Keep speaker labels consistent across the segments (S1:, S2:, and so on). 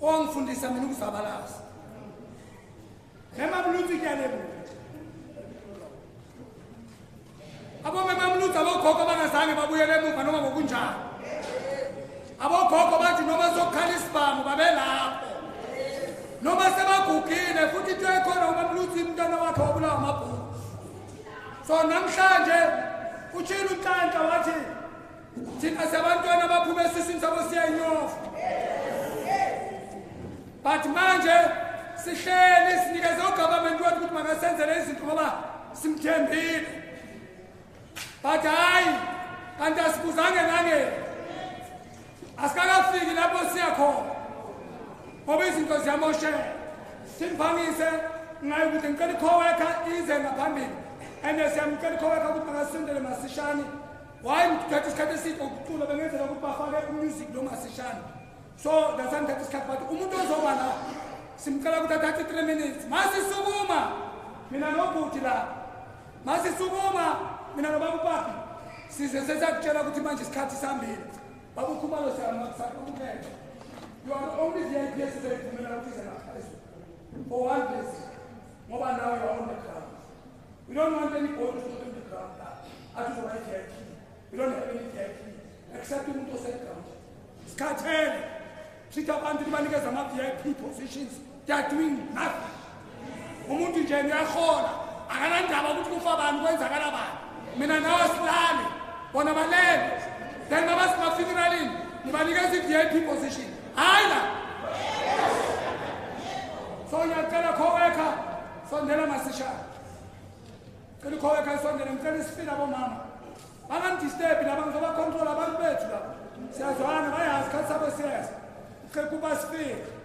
S1: ongifundisa mina ukuzabalaza Mamlutsi Diale Mamlutsi abogogo bangazange babuyele emuva noma ngokunjani abogogo bathi noma sokhala isibhamu babelapho noma sebagugile futhi into ekhona uMamlutsi umntwana wakhe wabulawa amabhuku so namhlanje utshilo uNhlanhla wathi thina sabantwana baphume esiswini sabo siyanyofa but manje sihleli sinikeze ugovernment wethu ukuthi makasenzele izinto ngoba simthembile but hayi kanti asibuzange nange asikakafiki lapho siya khona ngoba izinto ziyamoshela simphangise ngayo ukuthi ngicela i-coworker ize ngaphambili and siyamcela i-coworker ukuthi makasondele masishane why ngithatha isikhathi eside ukucula bengenzela ukuthi bafake umusic lo masishane so dasangithatha isikhathi but umuntu ozoba la simcela ukuthi athathe 3 minutes masisukuma mina nobhuti la masisukuma mina nobaba uPapi size sesakutshela ukuthi manje isikhathi sihambile baba ukhumalo siyamakusakubukela you are the only VIP esizayivumela ukuthi ize ngaphezulu for one place ngoba now you are on the ground we don't want any boy to go on the ground athi uzoba VIP we don't have any VIP except umuntu oseground sikhathele sithi abantu banikeza ama-VIP positions they are doing nothing umuntu nje uyahona akanandaba ukuthi kufa abantu kwenzakala bani mina nawe silale bona balele then mabasimafuneralini nibanikeza i-VIP position hayi la so ngiyacela coworker sondela masishane cela coworker sondela ngicela isifile abomama bangamdisturbi laba ngizobacontrola abantu bethu laba siyazwana bayazi khathi sabo siyazi ucela kuba sifile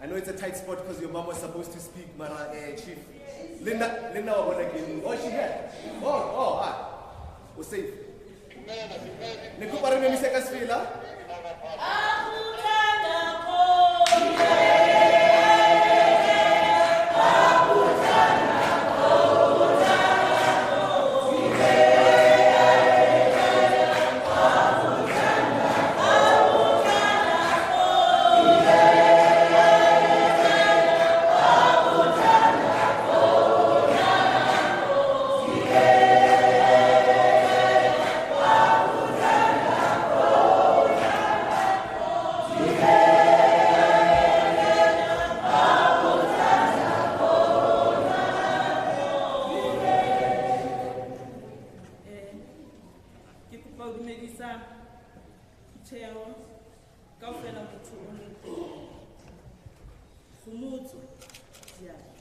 S2: I know it's a tight spot because your mom was supposed to speak, Chief. Linda oh, she had. Hi. We're safe. Nikupa rin miseka sfila.
S3: Kgomotso Diale.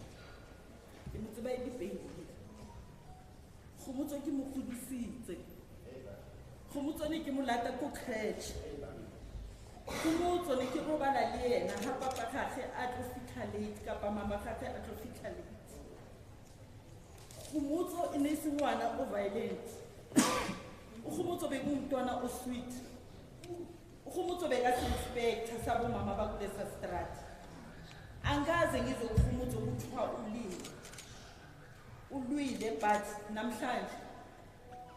S3: Ke mo tseba e le baby. Kgomotso ke mo godisitse. Kgomotso ne ke mo lata ko crèche. Kgomotso ne ke robala le yena ha papa gagwe a tlo fitlha late kapa mama gagwe a tlo fitlha late. Kgomotso e ne se ngwana o violent. Kgomotso be go mntwana o sweet. Kgomotso be ka inspector sa bo mama ba kulesa strat. Angaze ngizwe Kgomotso kuthiwa ulwile, but namhlanje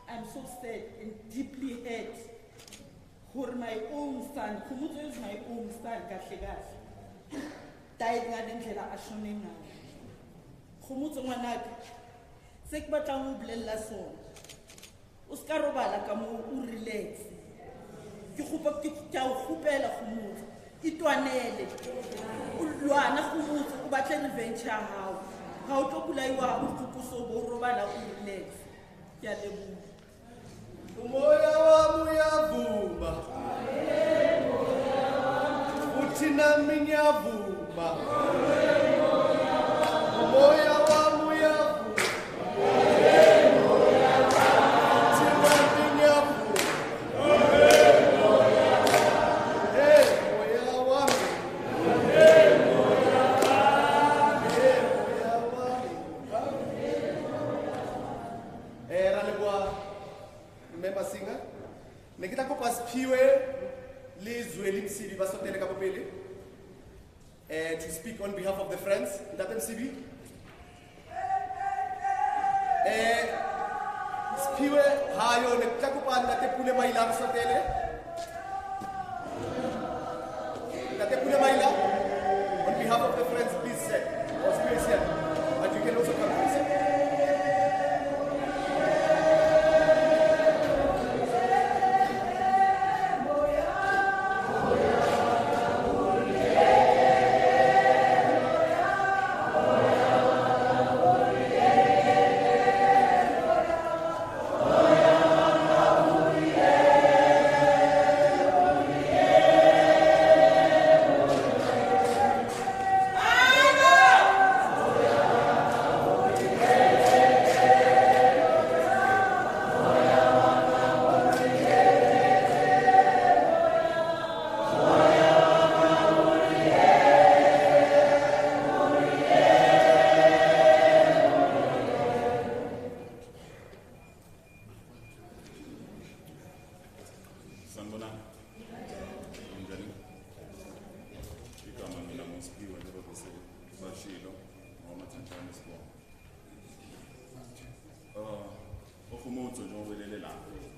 S3: I'm so sad and deeply hurt for my own son. Kgomotso is my own son, kahle kahle. Died ngale ndlela a shone ngayo. Kgomotso ngwanaka, se ke batla go bolella sona. O ska robala ka mo o relax. Ke gopa ke a o gopela Kgomotso. Itwanele. O lwana Kgomotso o batla revenge ya hao. Ha o tlo bulaiwa o tsukuso bo robala o relax. Ke a leboga.
S2: Umoya wami uyavuma. Uthi nami ngiyavuma. Umoya wami uyavuma. Uthi nami ngiyavuma. Hey, moya wami. Hey, moya wami. Raleboa. Remember singer? Nekita kopa Sphiwe le Zweli Msibi ba sotele ka popele. To speak on behalf of the friends. Ntate Msibi. Sphiwe hayo nekita kopa ntate Pule Maila ba sotele. Ntate Pule Maila, on behalf of the friends, please say. Or Sphiwe is here. But you can also come please.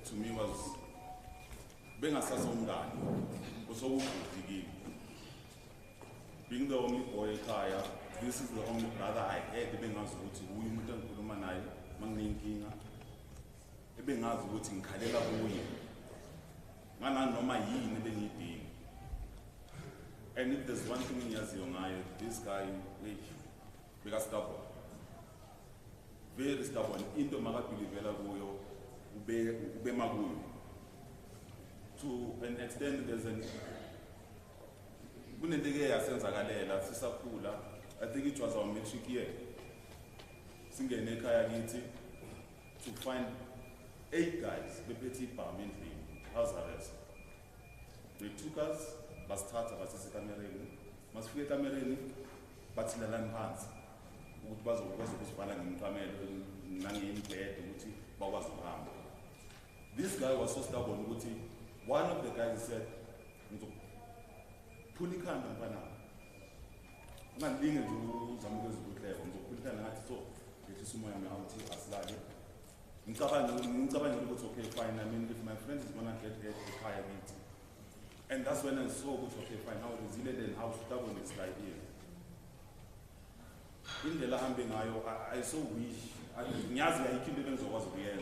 S4: To me was being a sasongani was so good. Being the only boy kaya, this is the only brother I had being as good to who mutan kulumanai, mangninkinga. Being as good in Kadela Boy. Man, no my yin being eating. And if there's one thing in Yazionai, this guy, because stubborn. Very stubborn. Into Marapili Vela Goyo. To an extent, there's an I think it was our matric year. To find 8 guys, the petit permanently, house arrest. They took us, but started as a Cameroon, must feel Cameroon, but in the land hands. What was in Cameroon, Nangi in bed, but was harmed. This guy was so stubborn. One of the guys said, Pulikan and Pana. I'm not being a Jew, some of those good level. Pulikan had to it is my auntie as large. In Taban, it was okay, fine. I mean, if my friend is going to get a higher meeting. And that's when I saw, okay, fine, how resilient and how stubborn this guy is. In the Lahambinayo, I so wish, Nyazi, I keep living so was real.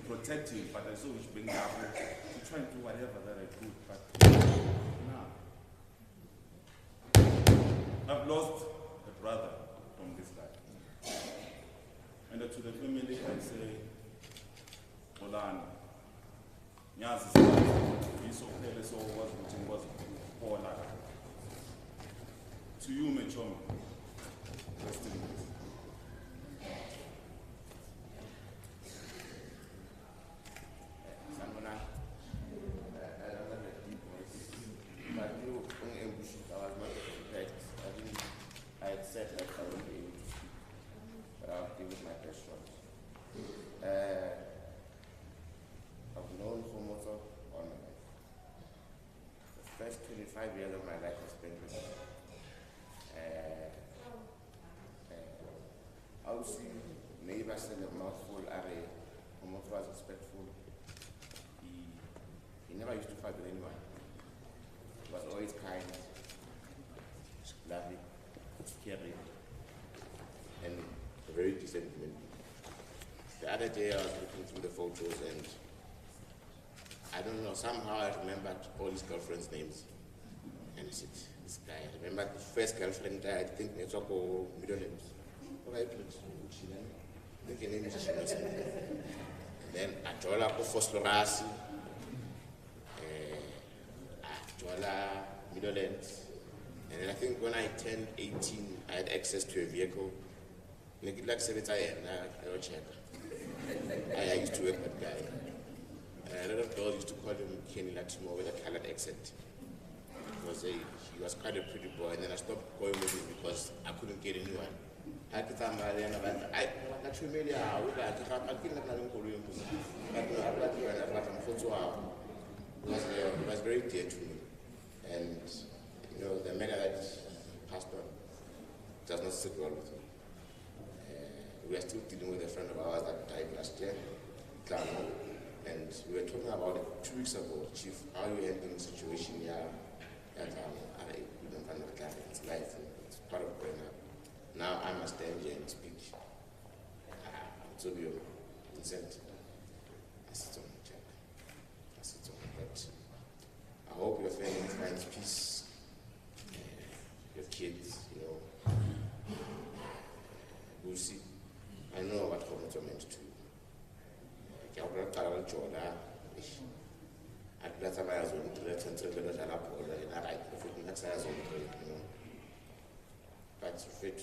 S4: Protect him, but I saw which being able to try and do whatever that I could, but nah. I've lost a brother from this guy. And to the family I say, Olan, Nyazi, he's so careless, so was Paul. To you, Mechom, rest in peace.
S5: 5 years of my life was spent with him. Ousi never said a mouthful, Kgomotso was respectful. He never used to fight with anyone. He was always kind, loving, caring, and a very decent man. The other day I was looking through the photos and I don't know, somehow I remembered all his girlfriends' names. And I said, this guy, I remember the first girlfriend, I think it's called Meadowlands. Okay, please. I think her name is Joyous. And then I joined up with Fosforasi, Meadowlands. And then I think when I turned 18, I had access to a vehicle. And I like 7 I will check. I used to work with that guy. A lot of girls used to call him Kenny Latimo with a colored accent. Because he was quite a pretty boy, and then I stopped going with him because I couldn't get anyone. I could tell my it was very dear to me. And you know, the man that passed on does not sit well with me. We are still dealing with a friend of ours that died last year, and we were talking about it 2 weeks ago, Chief, how you handling the situation here at it's life, it's part of growing up. Now I must stand here and speak. So be decent. I sit on the check. I sit on the but I hope your family finds peace. Your kids, you know. We'll see. I know what Kgomotso meant to you. But fit,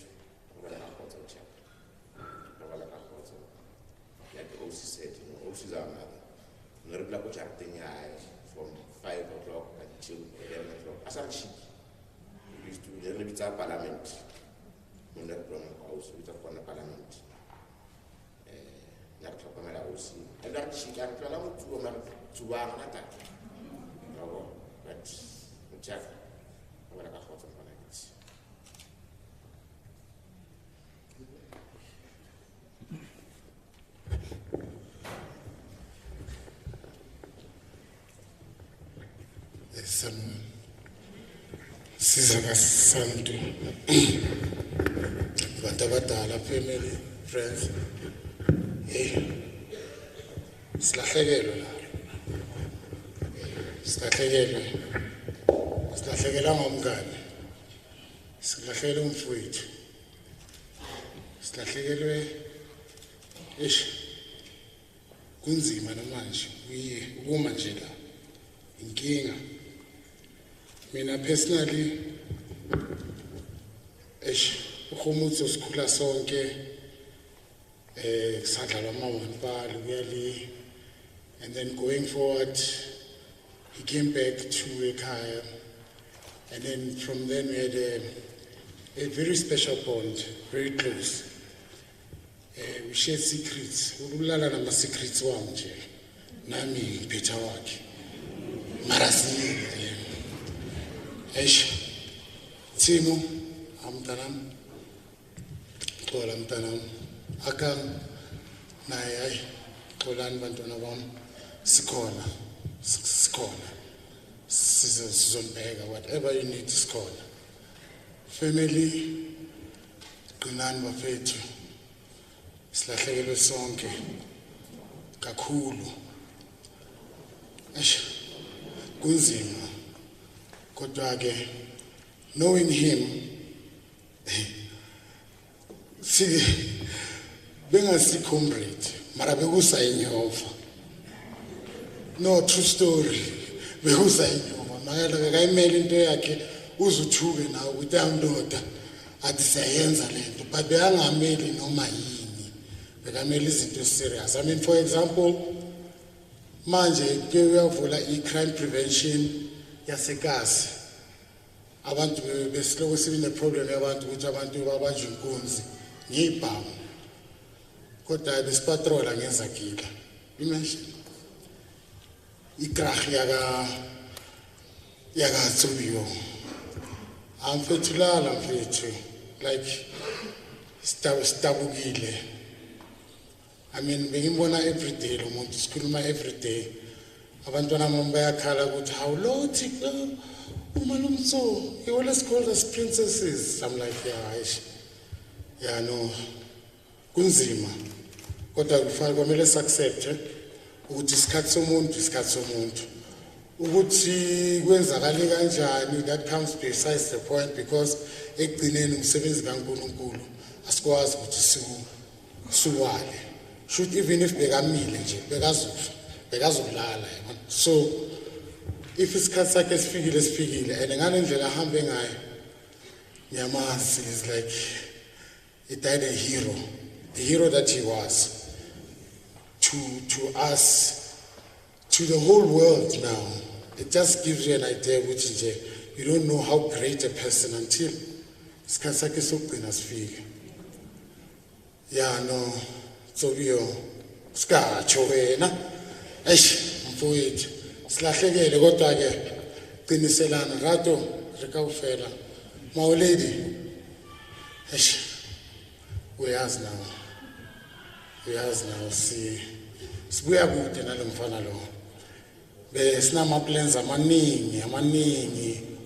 S5: like the Ousi said, you know, Ousi is our mother. From 5 o'clock until 11 o'clock. As I'm cheap, we used to learn a parliament. When that brought house, we talk on the parliament. And that she can tell them to one attack. But check. I'm going to go to
S6: Santo, Bantabata, family, friends. Hey, Slahegelo. Slahegela ngomngane. Slahegela umfowethu. Slahegelwe kunzima namanje ukuma nje la inkinga. Mina personally Kgomotso sikhula sonke sadlala ama-1 really, and then going forward he came back to ekhaya, and then from then we had a very special bond, very close. We shared secrets. Ulala nama-secrets wami nje nami ngiphetha wakhe mara siningi. Timo amtanam xola mntanam akam naye hayi xolani bantwana bam sikhona sizonibheka whatever you need sikhona. Family qinani bafethu silahlekelwe sonke kakhulu kunzima kodwa ke knowing him bengasi comrade mara bekusayinyova. No, true story. Bekusayinyova makala bekayimela into yakhe uzuthuke nawe ukuthi andoda athi siyayenza lento, but beyangameli noma yini, bekamela izinto serious. I mean, for example, manje kuyavula i-crime prevention yasekasi. Abantu besiloko sibine problem yabantu ukuthi abantu babanjwe inkunzi ngibhamu, kodwa besipatrola ngenzakila. Imagine ikrach yaka yakatsubiyo. Amfethulala mfethu, like stabukile. I mean, bengimbona every day, lo muntu sikhuluma every day. Abantwana bami bayakhala ukuthi how low Kgomotso, he always called us princesses. I'm like, yeah, no. Kunzima. Kodwa kufanele accept ukuthi isikhathi somuntu. Ukuthi kwenzakale kanjani, that comes besides the point, because ekugcineni umsebenzi kaNkulunkulu asikwazi ukuthi siwale. Should even if bekamile nje bekazolala. So if isikhathi sakhe sifikile and ngale ndlela ahambe ngayo nyamazi is like he died a hero, the hero that he was to us, to the whole world now. It just gives you an idea which is you don't know how great a person until isikhathi sakhe sokugcina sifike. Yeah, no. So we skacho wena mfowethu silahlekele kodwa ke qiniselana Lerato rekawufela mawuledi uyazi now sibuya kude nalomfana lo besinama plans amaningi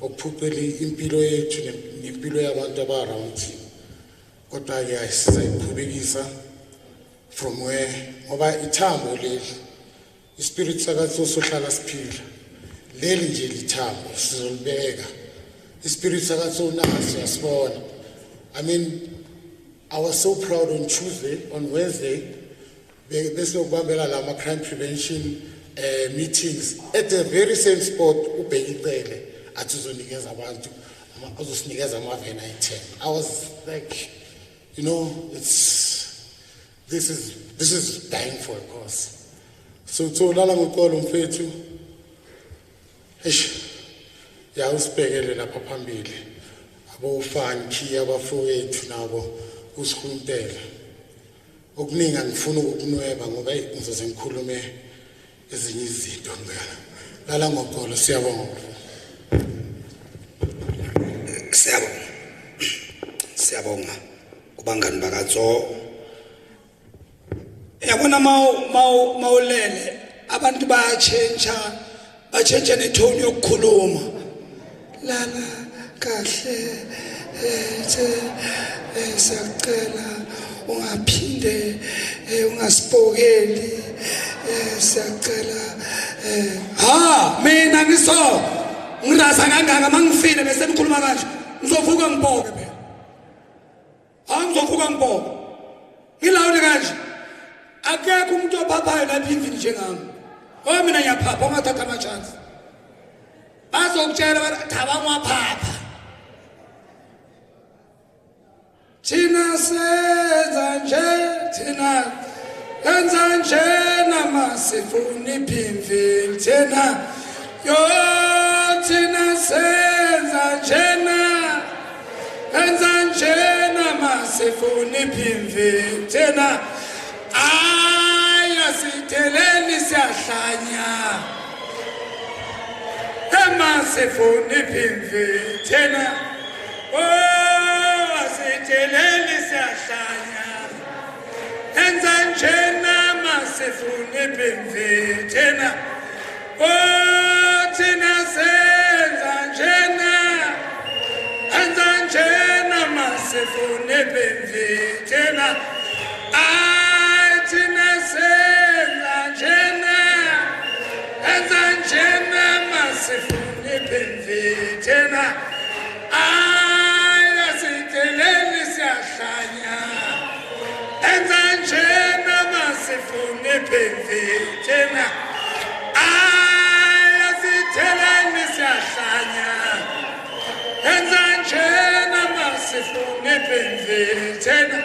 S6: okuphucela impilo yethu nempilo yabantu abaround kodwa ke asisayiqhubekisa from where ngoba ithambo leli ispirit sakaThixo sohlala siphila leli nje lithambo sizolibeka ispirit sakaThixo naso yasibona. I mean, I was so proud on Tuesday, on Wednesday bese ukubambela lama crime prevention meetings at the very same spot ubhekicele athi uzonikeza abantu azosinikeza amavena i10. I was like, you know, this is dying for a cause. So lala ngokolo mfethu ya usibhekele lapha phambili abofani abafowethu nabo usihuntela okuningi angifuna ukunweba ngoba ngizoze ngikhulume ezinye izinto ngala lala ngokolo. Siyabonga
S1: kubangani bakaTso. Yabona mawulele abantu bayatshentsha nethoni yokukhuluma lana kahle siyacela ungaphinde ungasipokeli siyacela mina ngirasa kangaka mangifile bese ngikhuluma kanje ngizovuka ngiboke phela ngizovuka ngiboke ngilawule kanje. Akekho umuntu ophaphayo lapha imvini njengami. Mina ngiyaphapha ungathatha ama chance. Bazokutshela bathi abangwaphapha. Thina senza nje namasifuni Pimville thina senza nje namasifuni Pimville thina siteleni siyahlanya emasifuni Pimville thina siteleni siyahlanya enza njena masifuni Pimville thina thina senza njena enza njena masifuni Pimville thina thina senza njena enza njena masifuni Pimville thina siteleni siyahlanya enza njena masifuni Pimville thina siteleni siyahlanya enza njena masifuni Pimville thina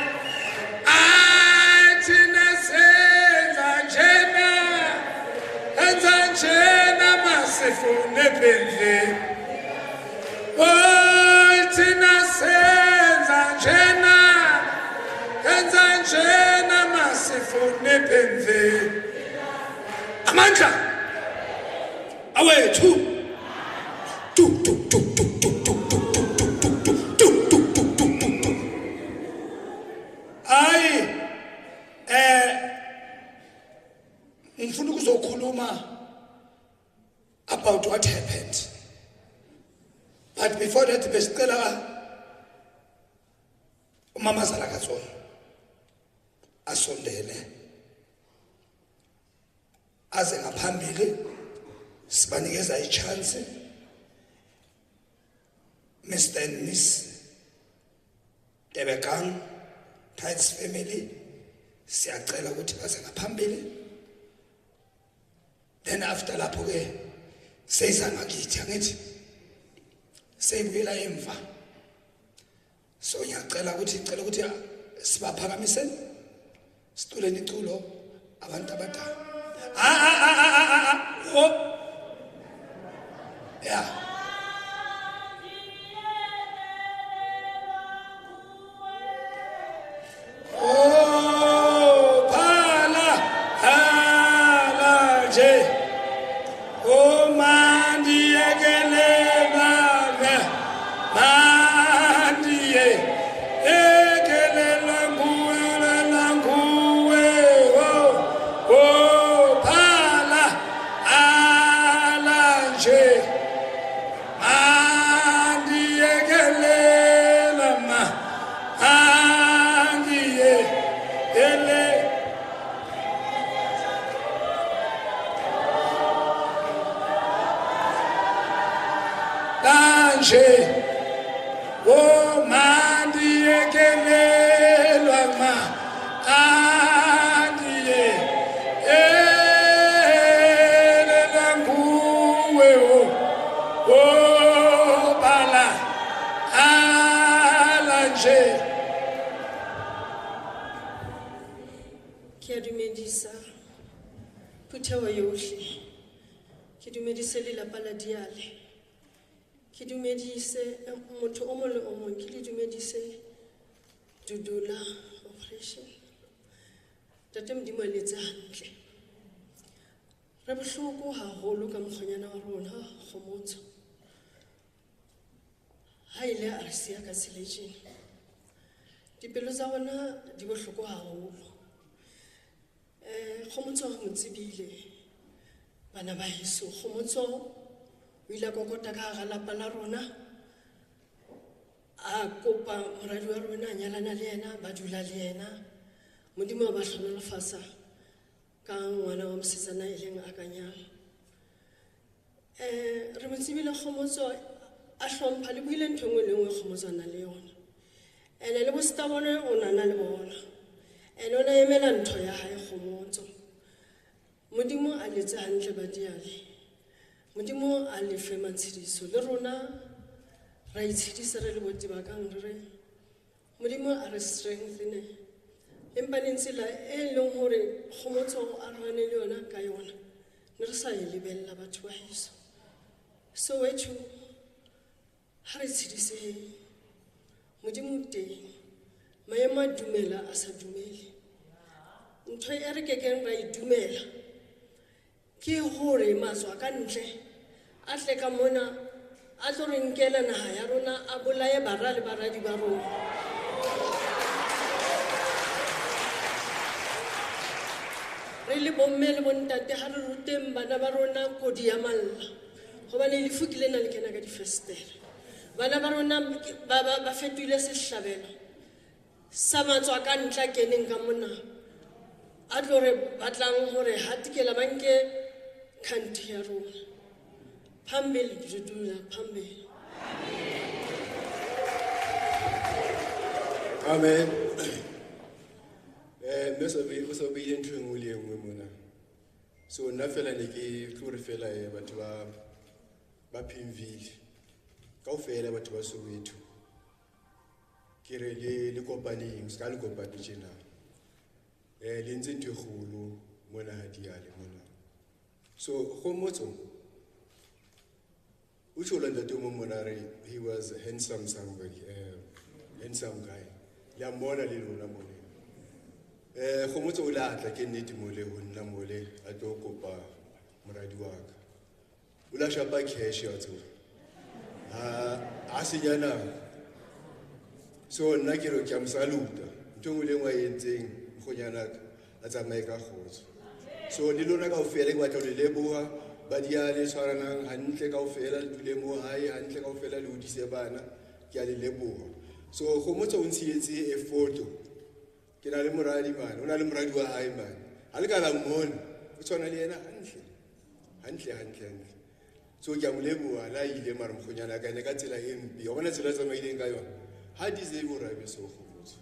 S1: thina senza njena enza njena masifuni Pimville thina senza njena enza njena masifuni Pimville. Amandla awethu ngifuna ukuzokhuluma about what happened, but before that besicela umama Zalakazo asondele aze ngaphambili sibanikeza ichance. Mr. and Miss Lebogang Tides family siyacela ukuthi baze ngaphambili, then after lapho ke seyiza ngakithi angithi seyibuyela emva. So ngiyacela ukuthi sibaphakamiseni situleni iculo abantu abadala. Yeah.
S7: Thembi Diale. Re bohloko haholo ka mokgonyana wa rona Kgomotso. Ha ile a re siya ka tseleng. Dipelo tsa rona di bohloko haholo. Kgomotso re Msibi bana ba heso. Kgomotso o ile a kokota ka hara lapa la rona. A kopa moradi wa rona a nyalana le yena, ba dula le yena. Modimo ba hlonolofatsa ka ngwana wa mosetsana e leng a ka nyala. Re Msibi le Kgomotso a hlompha le buile ntho engwe le engwe Kgomotso a na le yona. Ene le bosita bona o nana le bona. Ene o na emela ntho ya hae Kgomotso. Modimo a letse hantle ba Diale. Modimo a le fe matshediso le rona ra itshedisa re le Botibakang re. Modimo a re strengthene. Empa ntsela e leng hore Kgomotso a rane le yona ka yona. Ne re sa e lebella batho ba heso. So wethu ha re tshedise Modimo teng. Maemo a dumela a sa dumele. Ntho e re kekeng ra e dumela ke hore matswa ka ntle a tle ka mona a tlo re nkela naha ya rona a bolaye bara le baradi ba rona. Re le bomme le bontate ha re ruteng bana ba rona kodi ya malla hobane lefu ke lena le kena ka difestere. Bana ba rona ba fetoile sehlabelo sa matswa ka ntle a keneng ka mona a tlo re batlang hore hatikela banke country ya rona. Phambili dudula phambili.
S8: Amen. So be entering William Wimuna. So Nafela Niki, Florifella, but to Pimville. Kaufela, but to a Soviet. Kirele, the company, Scalico Paticina. Lindsay to Hulu, Mona Diale. So, Kgomotso, which will under Monare, he was a handsome somebody, handsome guy. Yamona little Namole. Kgomotso la like a native mole, Namole, a dokopa, Muradiwak. Ula Shapa cash or two. Asinyana. So nna ke re ke a mo saluta. Ntho engwe le engwe a e entseng Mokgonyana a tsamaye ka kgotso. So le lona kaofela ke batla ho le leboha ba Diale tshwaranang hantle kaofela le dule mo hae hantle kaofela le hodise bana ke a le leboha. So Kgomotso o ntshiyetse e photo. Ke na le moradi bana, o na le moradi wa hae bana. Ha le ka la mmona, o tshwana le yena hantle. So ke a mo leboha la ile mara Mokgonyana ka ne ka tsela e mpe. O bona tsela tsa maileng ka yona. Ha deserve o rabe so Kgomotso.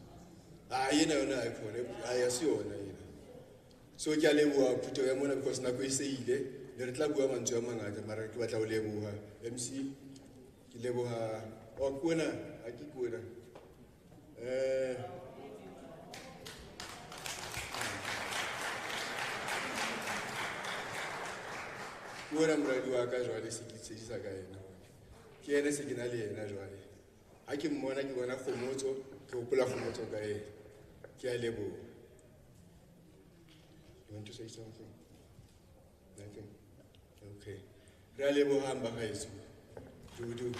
S8: Yena yona a khona, a se yona yena. So ke a leboha phuto ya mona because nako e se ile. Le re tla bua mantswe a mangata mara ke batla ho leboha MC ke leboha o kuona a ke kuona kuona moradi wa ka jwale se ke tshedisa ka yena ke ene se ke na le yena jwale ha ke mmona ke bona Kgomotso ke hopola Kgomotso ka yena ke a leboha. You want to say something? Nothing? Okay. Re a leboha mba gaeso. Dudu.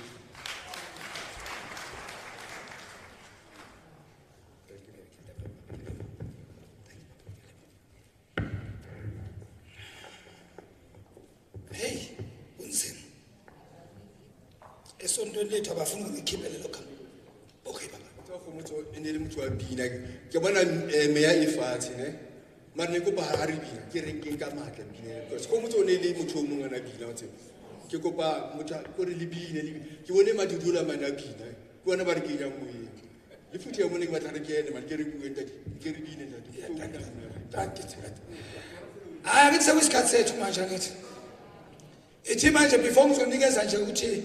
S1: Hey, unzima. Esontweni lethu abafuna ukukhiphela lokho. Okay baba.
S8: Kgomotso ene le motho wa bina. Ke bona meya e fatshe ne. Mara ne kopa ha re bina ke re keng ka matla bina. Because Kgomotso o ne le motho o mongwe na bina o tsebe. Ke kopa motho ko re le bina le ke bone madudula mana bina. Ke bona ba re kenya moyeng. Le futhi ya mone ke batla re kene mara ke re bueng tadi. Ke re bina tadi.
S1: Hayi ke sewesikhathi sethu manje ngathi. Ethi manje before ngizonikeza nje ukuthi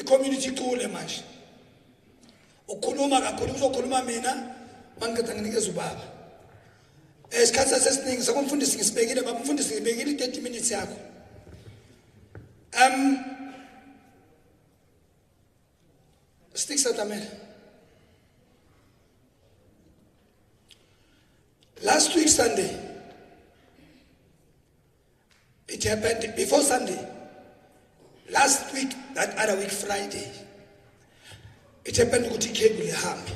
S1: community icule manje. Ukhuluma kakhulu uzokhuluma mina mangikhetha nginikeza ubaba. Esikhathi sasesiningi sakumfundisi ngisibekile baba umfundisi ngibekile 30 minutes yakho. Stick Satamela. Last week Sunday, it happened before Sunday. Last week, that other week Friday, it happened to cable hambi.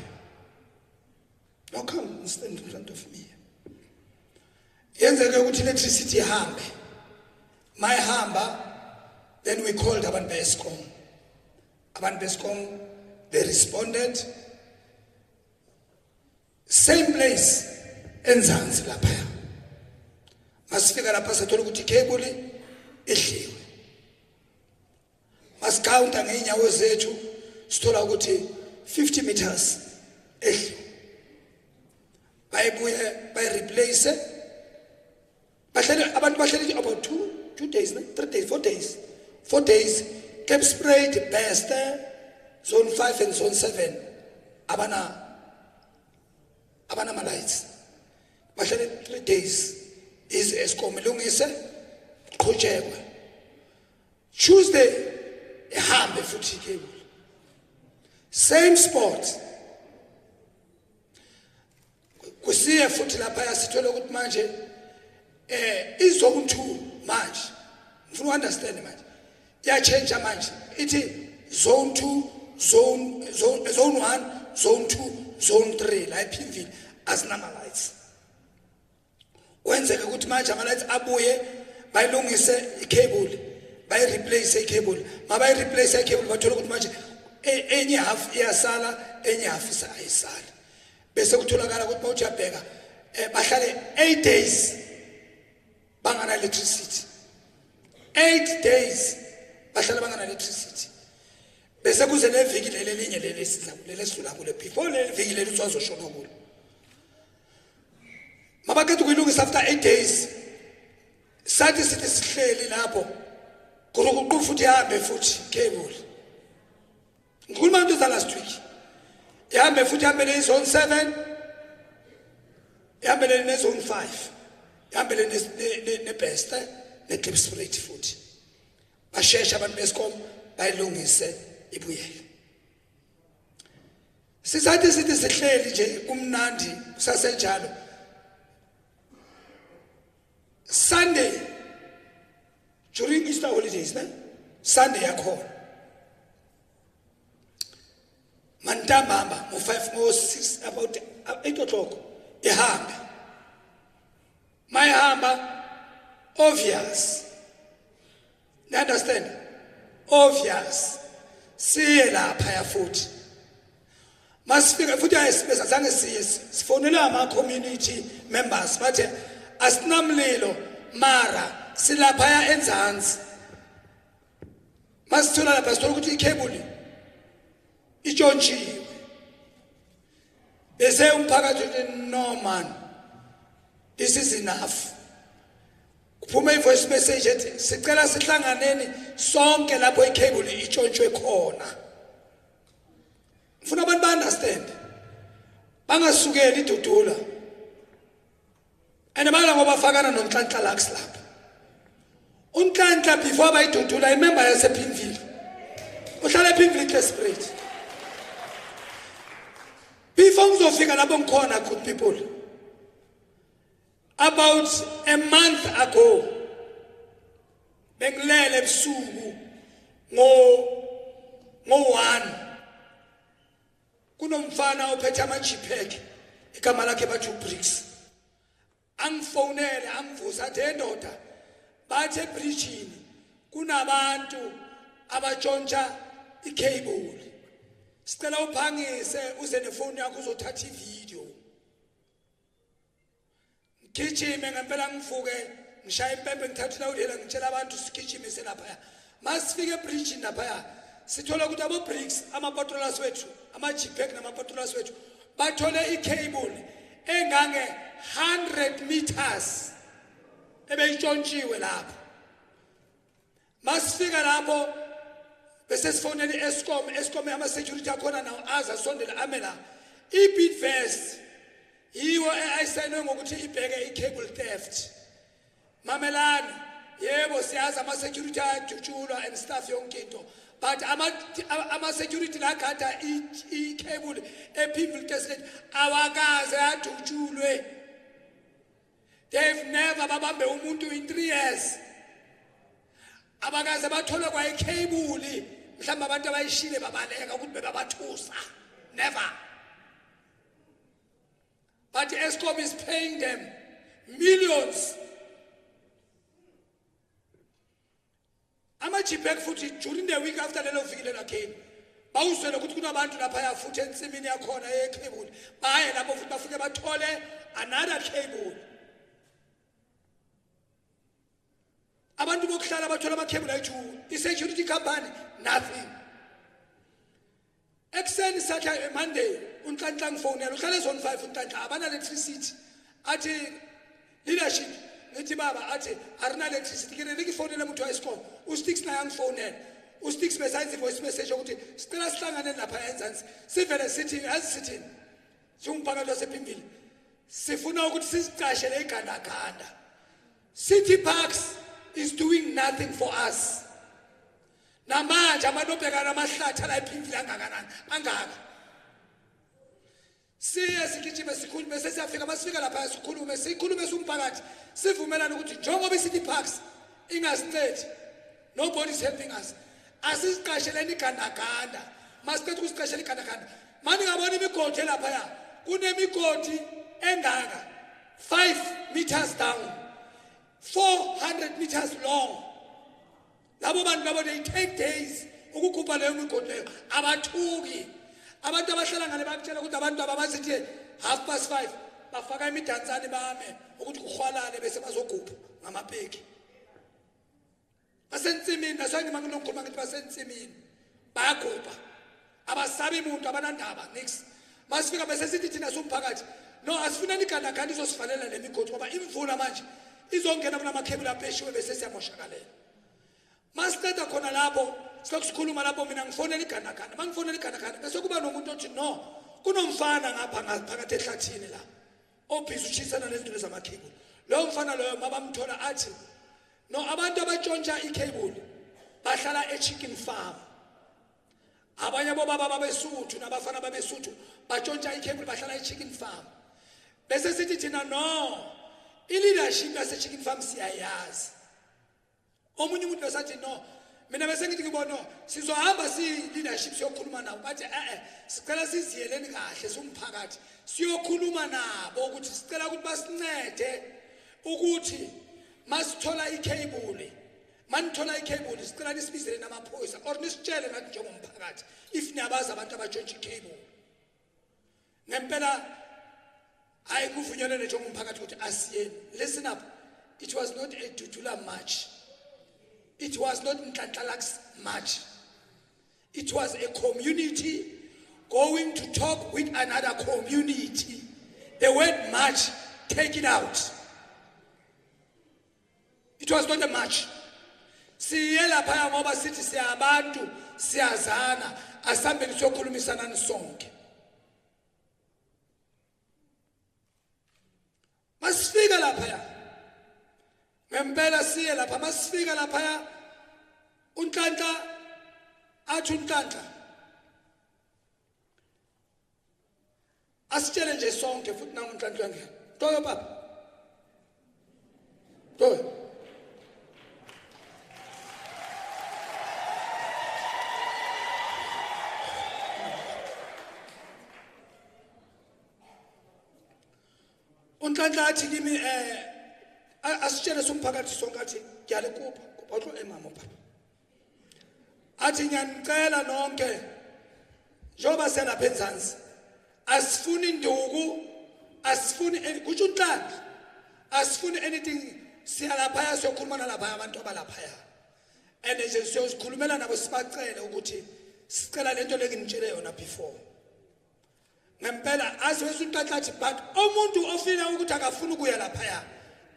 S1: Now come and stand in front of me. Yenzeke ukuthi electricity hambi. My hamba, then we called Abantu Bescom. Abantu Bescom, they responded. Same place. Enzansi lapha masifika lapha sathola ukuthi cable idliwe mascounta ngeenyawo zethu sithola ukuthi 50 meters edliwe bayibuye bayireplace bahlele abantu bahlele about 2 days 3 days 4 days kept sprayed best zone 5 and zone 7 abana lights. 3 days is Eskom ilungise qhutshekwe Tuesday ehambe futhi cable same spot kusiya futhi lapha yasithola ukuthi manje izone 2 manje ngifuna understand manje ya change manje ithi zone 2 zone 1 zone 2 zone 3 la Pimville asinama lights wenzeka ukuthi manje ama lights abuye bayilungise icable bayireplace icable mabayi replace icable bathola ukuthi manje enye half iyasala enye half ayisala bese kutholakala ukuthi mawuthi uyabheka bahlale 8 days bangana electricity 8 days bahlale bangana electricity bese kuze leviki lelinye lesidlula kule before leviki leli uzoshona kulo mabakhetha ukuyilungisa after 8 days sathi sithi sihleli lapho kuzokuqhu futhi ihambe futhi cable ngikhuluma into za last week ihambe futhi ihambe le zone 7 ihambe le zone 5 ihambe le ne best ne clip spirit futhi bashesha abantu beScom bayilungise ibuyele sisathi sithi sihleli nje kumnandi kusasenjalo Sunday during Easter holidays Sunday yakhona mantambamba mo 5 mo 6 about 8 o'clock ihambe mayihamba obvious. You understand? Obvious. Siye lapha ya futhi. Masifika futhi ayisibeza zange siye sifonela ama community members bathe asinamlilo mara silapha ya enzansi. Masithola lapha sithola ukuthi ikhebuli itshontshiwe. Bese umphakathi uthi no man, this is enough. Kuphume ivoice message ethi sicela sihlanganeni sonke lapho ikhebuli itshontshiwe khona. Ufuna abantu ba understand. Bangasukeli idudula. And abala ngoba fakana nomhlanhla lax lapha. Unhlanhla before bayidudula imember yase Pimville. Uhlala ePimville Desperate. Before ngizofika lapho ngikhona good people. About a month ago, bengilele ebusuku ngo-1 kunomfana ophethe ama-GPEG igama lakhe bathi uBricks. Angifonele angivusa athi endoda bathe ebridgini kunabantu abatshontsha ikhebuli. Sicela uphangise uze nefoni yakho uzothatha ivideo. Ngigijime ngempela ngivuke ngishaya impempe ngithatha lawudela ngitshela abantu sigijimise lapha. Masifike ebridge lapha sithola ukuthi abo Bricks ama-patrollers wethu ama-GPEG nama-patrollers wethu bathole ikhebuli engange 100 meters ebeyitshontshiwe lapho. Masifika lapho bese sifonela i-Eskom ama-security akhona nawo aza sondela amela i-beat vest yiwo ayisayinwe ngokuthi ibheke i-cable theft. Mamelani yebo siyazi ama-security ayadutshulwa and stuff yonke into, but ama-security lagada i-cable ePimville Desperate awakaze adutshulwe. They've never babambe umuntu in 3 years. Abakaze bathole kwa ikhebuli mhlawumbe abantu abayishile babaleka ukuthi bebabathusa. Never. But Eskom is paying them millions. Ama-GPEG futhi during the week after lelo viki lelo came bawuzwela ukuthi kunabantu lapha yafuthi ensimini yakhona yekhebuli baye lapho futhi bafike bathole another cable. Abantu bokuhlala bathola amakhebuli ayithu i-security company nothing. Ekseni Saturday Monday unhlanhla ngifonela uhlala zone 5 unhlanhla abana electricity athi leadership ngithi baba athi arina electricity kene ngifonela umuntu wayeScom uSticks naye angifonela uSticks besides voice message ukuthi sicela sihlangane lapha eNzansi sivele sithi asithini singumphakathi wasePimville sifuna ukuthi sizicashele igandaganda. City Parks is doing nothing for us. Namanje amanobhekana amahlathi la ePimville angakanani angaka. Siye sigijime sikhulume sesiyafika masifika lapha sikhulume umphakathi sivumelana ukuthi njengoba iCity Parks ingasincedi, nobody is helping us. Asisiqasheleni igandaganda. Masiqedwe ukusiqashela igandaganda. Manje ngabona imigodi lapha ya. Kunemigodi engaka 5 meters down, 400 meters long. Labo bantu labo they take days ukukhupha leyo migodi leyo abathuki. Abantu abahlala ngale bakutshela ukuthi abantu abamasithi 5:30 bafaka imidansane bame ukuthi kuhwalale bese bazogupha ngamapeki. Basensimini nasanye mangilokhuluma ngithi basensimini bayagupha. Abasabi umuntu abanandaba nix. Masifika bese sithi thina somphakathi no asifuna igandaganda izosivalela lemigodi ngoba imvula manje izongena kuna makhebula apheshiwe bese siyamoshakalela. Masiqeda khona lapho sokusikhuluma lapho mina ngifonela igandaganda. Mangifonela igandaganda bese kuba nomuntu othi no kunomfana ngapha ngaphakathi ehlathini la obhizi uchisana nezinto zamakhebula. Lo mfana loyo mabamthola athi no abantu abatshontsha ikhebuli bahlala echicken farm. Abanye bobaba babesuthu nabafana babesuthu batshontsha ikhebuli bahlala echicken farm. Bese sithi thina no i-leadership yase chicken farm siyayazi. Omunye umuntu besathi no mina bese ngithi ngibona sizohamba leadership siyokhuluma nabo bathi sicela siziyeleni kahle somphakathi siyokhuluma nabo ukuthi sicela ukuthi basincede ukuthi masithola icable manithola icable sicela nisibizele namaphoyisa or nisitshele nathi njengomphakathi if niyabazi abantu abatshontsha icable ngempela ayikuvunyelwe njengomphakathi ukuthi asiyeni. Listen up, it was not a Tutula march, it was not Ntlantla's march, it was a community going to talk with another community. The word march, take it out. It was not a march. Siyela phaya ngoba sithi siyabantu siyazana asambe siyokhulumisana nisonke. Masifika lapha ngempela siye lapha masifika lapha uNhlanhla athi uNhlanhla asitshele nje sonke futhi nangu uNhlanhla ngeke toyo baba toyo uNhlanhla athi kimi asitshele somphakathi sonke athi ngiyale kupha utlo emama papa athi ngiyanicela nonke njoba selapha enzansi asifuni induku asifuni kusho uNhlanhla asifuni anything siyalapha siyokhuluma nalapha abantu abalapha and nje siyozikhulumela nabo sibacele ukuthi sicela lento lekingitshele yona before ngempela asiwese uNhlanhla athi but umuntu ofina ukuthi akafuna ukuya lapha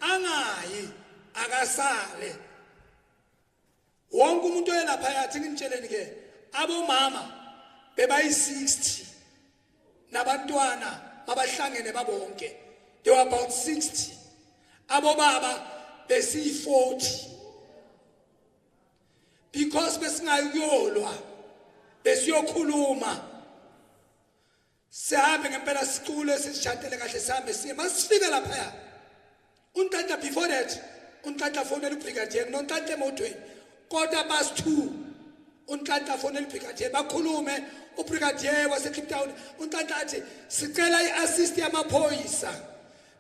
S1: angayi akasale wonke umuntu oyelapha yathi ngintshele ke abomama bebayi60 nabantwana mabahlangene babonke they were about 60 abobaba besi40 because besingayolwa besiyokhuluma sihambe ngempela sicule sishatele kahle sihambe siye masifika lapha uNhlanhla before that uNhlanhla fonela ubrigadier noNhlanhla emotweni $2 uNhlanhla fonela ubrigadier bakhulume ubrigadier waseCliptown uNhlanhla athi sicela iassist yamaphoyisa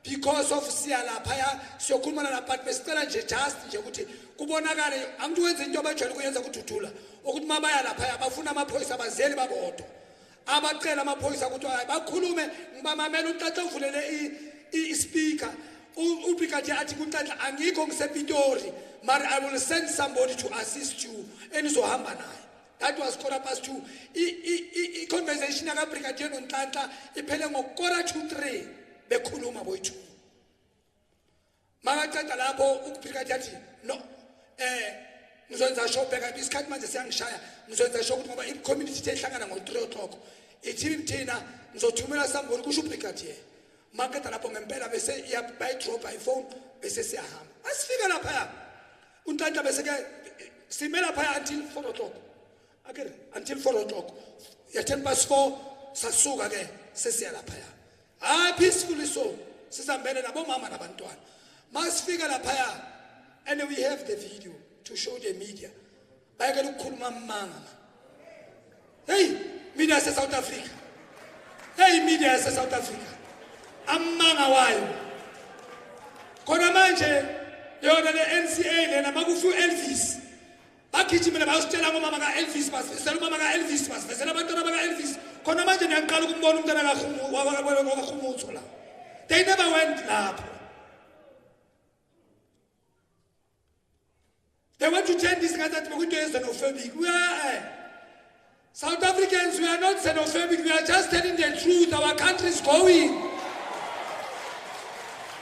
S1: because of siya lapha siyokhuluma nabantu besicela nje just nje ukuthi kubonakale angithi wenze into abajwayele kuyenza kuDudula ukuthi mabaya lapha bafuna amaphoyisa abazeli babodwa abacela amaphoyisa ukuthi bakhulume ngibamamela uNhlanhla uvulele ispeaker ubrigadier athi kuNhlanhla angikho ngisePitori but I will send somebody to assist you enizohamba naye. That was 2:15 i conversation yaka brigadier noNhlanhla iphele ngo2:45 bekhuluma boyithu makaqeda lapho ubrigadier athi no ngizonza show bheka isikhathi manje siyangishaya ngizonza show ukuthi ngoba i-community ehlangana ngo3:00 ithi thina ngizothumela somebody kusho ubrigadier makaqeda lapho ngempela bese iya drop iPhone bese siyahamba asifika lapha uNhlanhla bese ke simela lapha until 4:00 akere until 4:00 ya 4:10 sasuka ke sesiya lapha peacefully so sizambene nabomama nabantwana masifika lapha and we have the video to show the media bayekela ukukhuluma amanga hey media se South Africa hey media se South Africa amanga wayo khona manje yona le NCA lena makufu Elvis bagijimela bayositshela ngomama ka Elvis basifisela umama ka Elvis basifisela abantwana baka Elvis khona manje ngiyaqala ukumbona umntana Kgomotso la they never went lapho. They want to change this guy that we're going to be xenophobic. We are South Africans, we are not xenophobic, we are just telling the truth. Our country is going.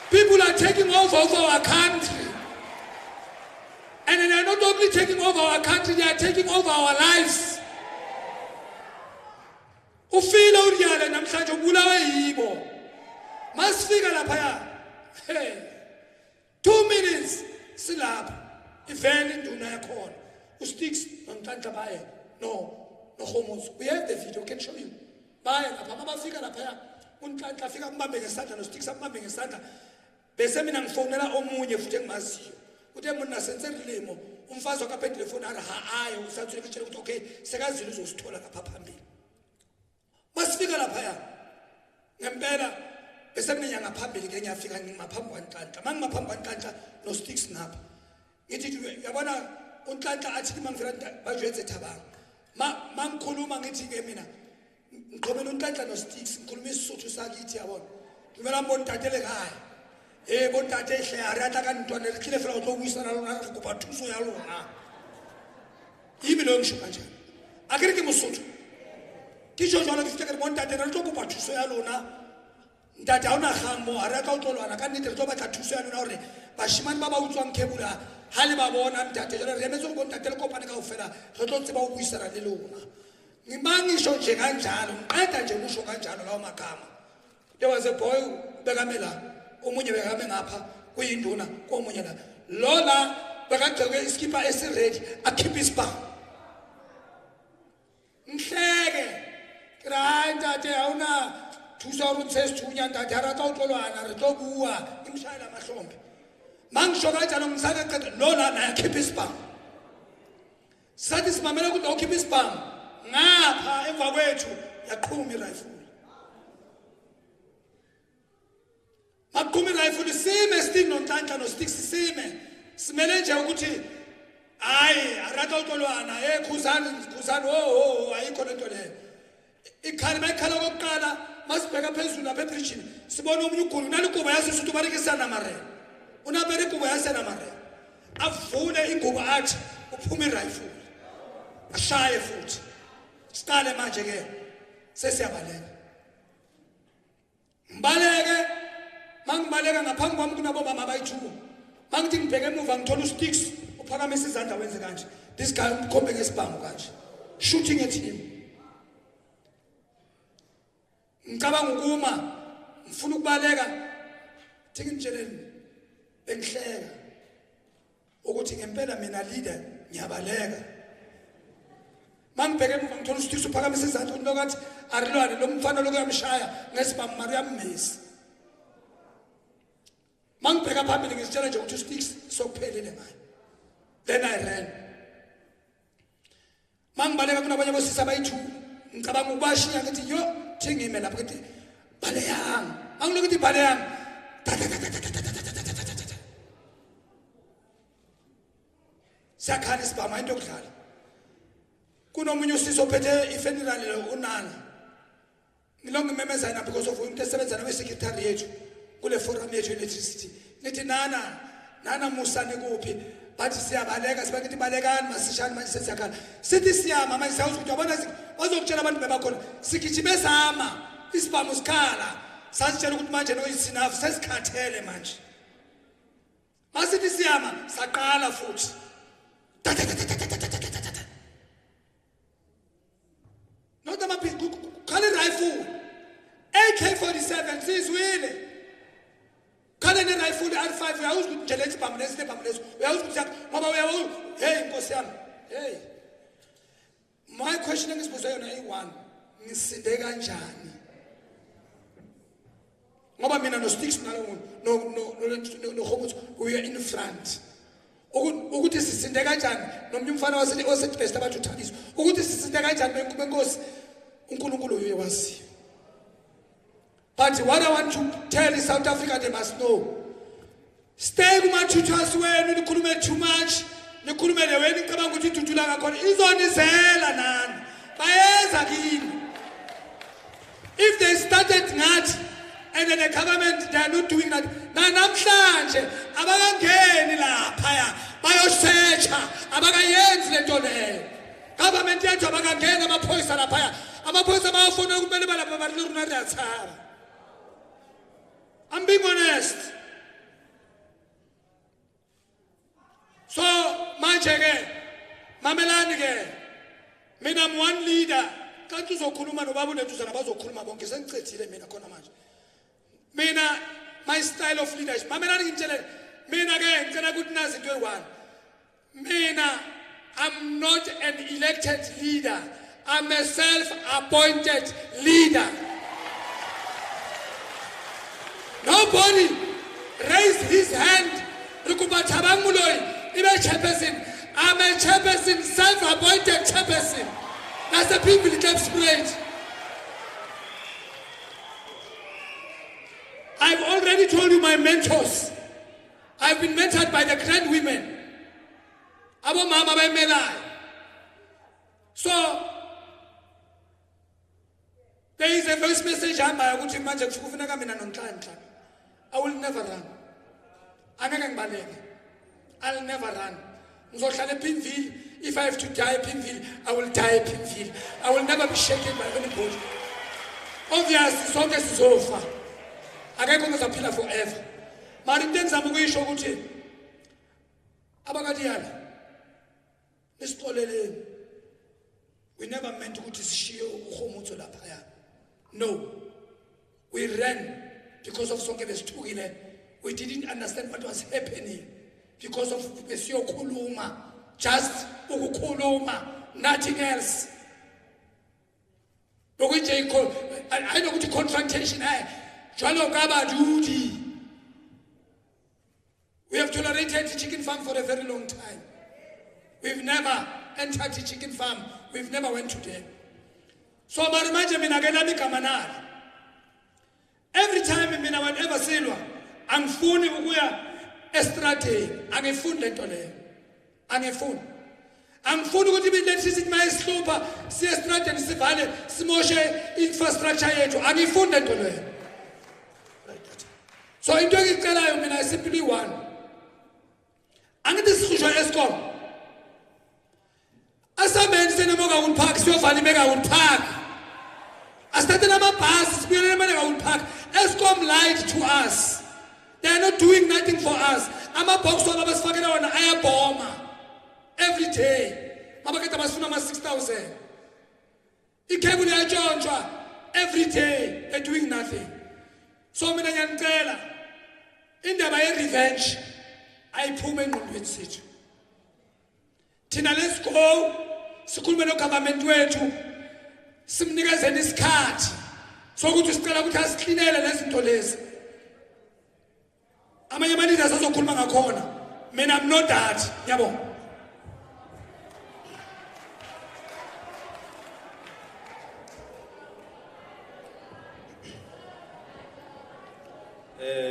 S1: People are taking over our country. And they are not only taking over our country, they are taking over our lives. Ufila uriyale namhlanje ubulawa yibo. Masifika lapha. Hey. 2 minutes silapha. Event induna yakhona. Usticks noNhlanhla baye. No Kgomotso. We have the video, can show you. Baye lapha mabafika lapha. uNhlanhla afika kumbambe ngesandla noSticks ambambe ngesandla. Bese mina ngifonela omunye futhi engimaziyo. Kuthe mna senze rilimo umfazi wakaphendula ifoni ara hayi usathule kutshela ukuthi okay sekazile uzosithola lapha phambili. Masifika lapha ya. Ngempela bese kunenyanga phambili ke ngiyafika ngimaphambi kwaNhlanhla. Mangimaphambi kwaNhlanhla no sticks napha. Ngithi yabona uNhlanhla athi mangifika bajwetse Thabang. Mangikhuluma ngithi ke mina ngiqhubela uNhlanhla no sticks ngikhuluma isisuthu sakithi yabona. Ngivela mbona tatele ekhaya. Bona tate ehle a re atla ka ntwana re tlile fela go tlo buisana lona re kopa thuso ya lona. Ibile ngisho kanjani? A ke re ke Mosotho. Ke jo jalo ke fitla ke bona tate re tlo kopa thuso ya lona. Ntate ha ona kgammo a re ka utlolwana ka nnete re tlo batla thuso ya lona hore bashimane ba ba utswang khebula ha le ba bona ntate jalo re emetse go bona tate le kopane kaofela re tlo tseba go buisana le lona. Ngimangisho nje kanjalo ngiqeda nje ukusho kanjalo lawo magama. There was a boy bekamela omunye bekame ngapha kuyinduna komunye la lola bekagcoke iskipa esiready akhipha isibhamu ngihleke right tate awuna 2002 ntate ara ka utlolwana re tlo bua imshayela mahlombe mangisho kanjalo ngisake qeda lola naye akhipha isibhamu sathi simamela ukuthi awukhipha isibhamu ngapha emva kwethu yaqhuma irifle. Akumi rifle sime sting noNhlanhla no sticks sime simele nje ukuthi hayi arata utlolwana khuzani ayikho lento le ikhala bayikhala kokuqala masibheka phezulu lapha epreaching sibona umunye ugulu nalikuba yasisuthi ubarekisana mare unabere kuba yasena mare avule ingubo athi uphuma irifle ashaye futhi siqale manje ke sesiyabaleka mbaleke mangibaleka ngaphambi kwami kunabo mama bayithuko mangithi ngibheke emuva ngithola usticks uphakamisa izandla wenze kanje this guy umkhombe ngesibhamu kanje shooting at him ngicabanga ukuma ngifuna ukubaleka thike ngitsheleni bengihleka ukuthi ngempela mina leader ngiyabaleka mangibheke emuva ngithola usticks uphakamisa izandla unokathi arilwane lo mfana lokuyamshaya ngesibhamu Maria Mmesi. Mangibheka phambili ngisitshela nje ukuthi usticks sokuphelile ngayo. Then I ran. Mangibaleka kunabanye bosisa bayithu ngicabanga ukubashiya ngithi yo thingime lapha ngithi baleyang. Angiloku ukuthi baleyang. Sakhala isibhamu into yokudlala. Kunomunye usisi ophethe ifuneral lo unana. Ngilonge memeza yena because of umuntu esebenza nawe secretary yethu. Kule forum yethu electricity nithi nana musane kuphi bathi siyabaleka sibakithi balekani masishani manje sesiyakhala sithi siyama manje sawuthi uyabona bazokutshela abantu bebakhona sigijime sama isibhamu sikhala sasitshela ukuthi manje no is enough sesikhathele manje masithi siyama saqala futhi not amaphi khala rifle AK47 sizwile Kale ne rifle R5 uyawuzi ukuthi nje lethi bhamu lesi lebhamu lesi uyawuzi ukuthi ngoba uyawuzi hey Nkosi yami hey my question ngisibuza yona i1 ngisinde kanjani ngoba mina no sticks no Kgomotso we are in front ukuthi sisinde kanjani nomnye umfana wasethi best abathu Thabiso ukuthi sisinde kanjani benkosi uNkulunkulu uyewazi. But what I want to tell is South Africa, they must know. Stay kuma-tutors wenu nikhulume too much. Nikhulume leweni ngicabanga ukuthi itutula ngakhona izonizela nani. Bayeza kini. If they started ngathi and then the government they are not doing that. Namhlanje abakangeni lapha bayosearcha abakayenzi lento leyo. Government yethu abakangena amaphoyisa lapha. Amaphoyisa bayafuna kumele balapha bariluna riyathaba. I'm being honest. So, manje ke, mamelani ke, mina I'm one leader. Kanti uzokhuluma nobaba lethu sana bazokhuluma bonke sengicethile mina khona manje. Mina my style of leadership. Mamelani ngitshele, mina ke ngicela ukuthi nazi into eyi1. Mina I'm not an elected leader. I'm a self-appointed leader. Nobody raised his hand. Rikuba Thabang Muloi. chairperson. I'm a chairperson, self-appointed chairperson. That's the people in that spirit. I've already told you my mentors. I've been mentored by the grand women. Abo mama ba melai. So there is a voice message I will never run. I'll never run. Pimville. If I have to die Pimville, I will die Pimville. I will never be shaken by anybody. Obviously, so this is over. I can't go to forever. Marintens I'm going to show you. Abagadiana. We never meant to go to Kgomotso Vincent. No. We ran because of Sonke's Tugile. We didn't understand what was happening because of Besio Kuluma. Just Kuluma, nothing else. I know what the confrontation is. We have tolerated the chicken farm for a very long time. We've never entered the chicken farm. We've never went to them. So every time whenever Silwa, I'm phone estrate, I'm phone lentole. I'm phone would be electricity my slope, see estrate and Sivale, Simoshe infrastructure yet, I'm phone lentole. So in doing it, I simply one. And this is Escom. As a man said, I'm park, so far, I'm park. I started a pass, I'm park. Escom lied to us. They are not doing nothing for us. I'm a box on us fucking on air bomb every day. I'm a 6,000. It came with a John every day. They're doing nothing. So I'm in the my revenge. I pumen with it. Tina, let's go. School no government wethu. Simnikeze isikhathi. Sokuthi sicela ukuthi asiklinele lezinto lezi. Amanye amanini asazokhuluma ngakhona. Mina I'm not that. Yabo.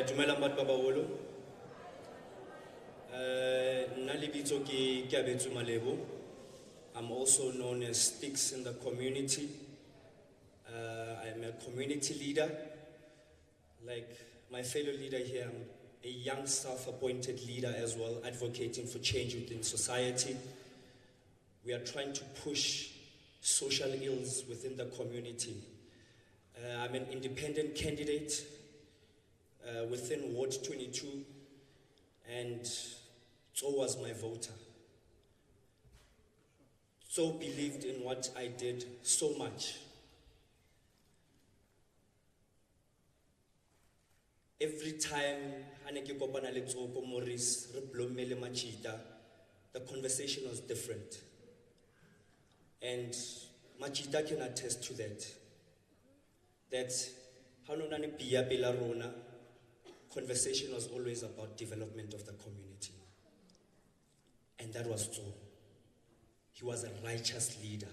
S9: Dumelang batho ba baholo. Nna lebitso ke Kgomotso Malebo. I'm also known as Sticks in the community. I'm a community leader. Like my fellow leader here, I'm a young self-appointed leader as well, advocating for change within society. We are trying to push social ills within the community. I'm an independent candidate within Ward 22, and so was my voter. So believed in what I did so much. Every time the conversation was different. And Machita can attest to that. That conversation was always about development of the community. And that was true. He was a righteous leader.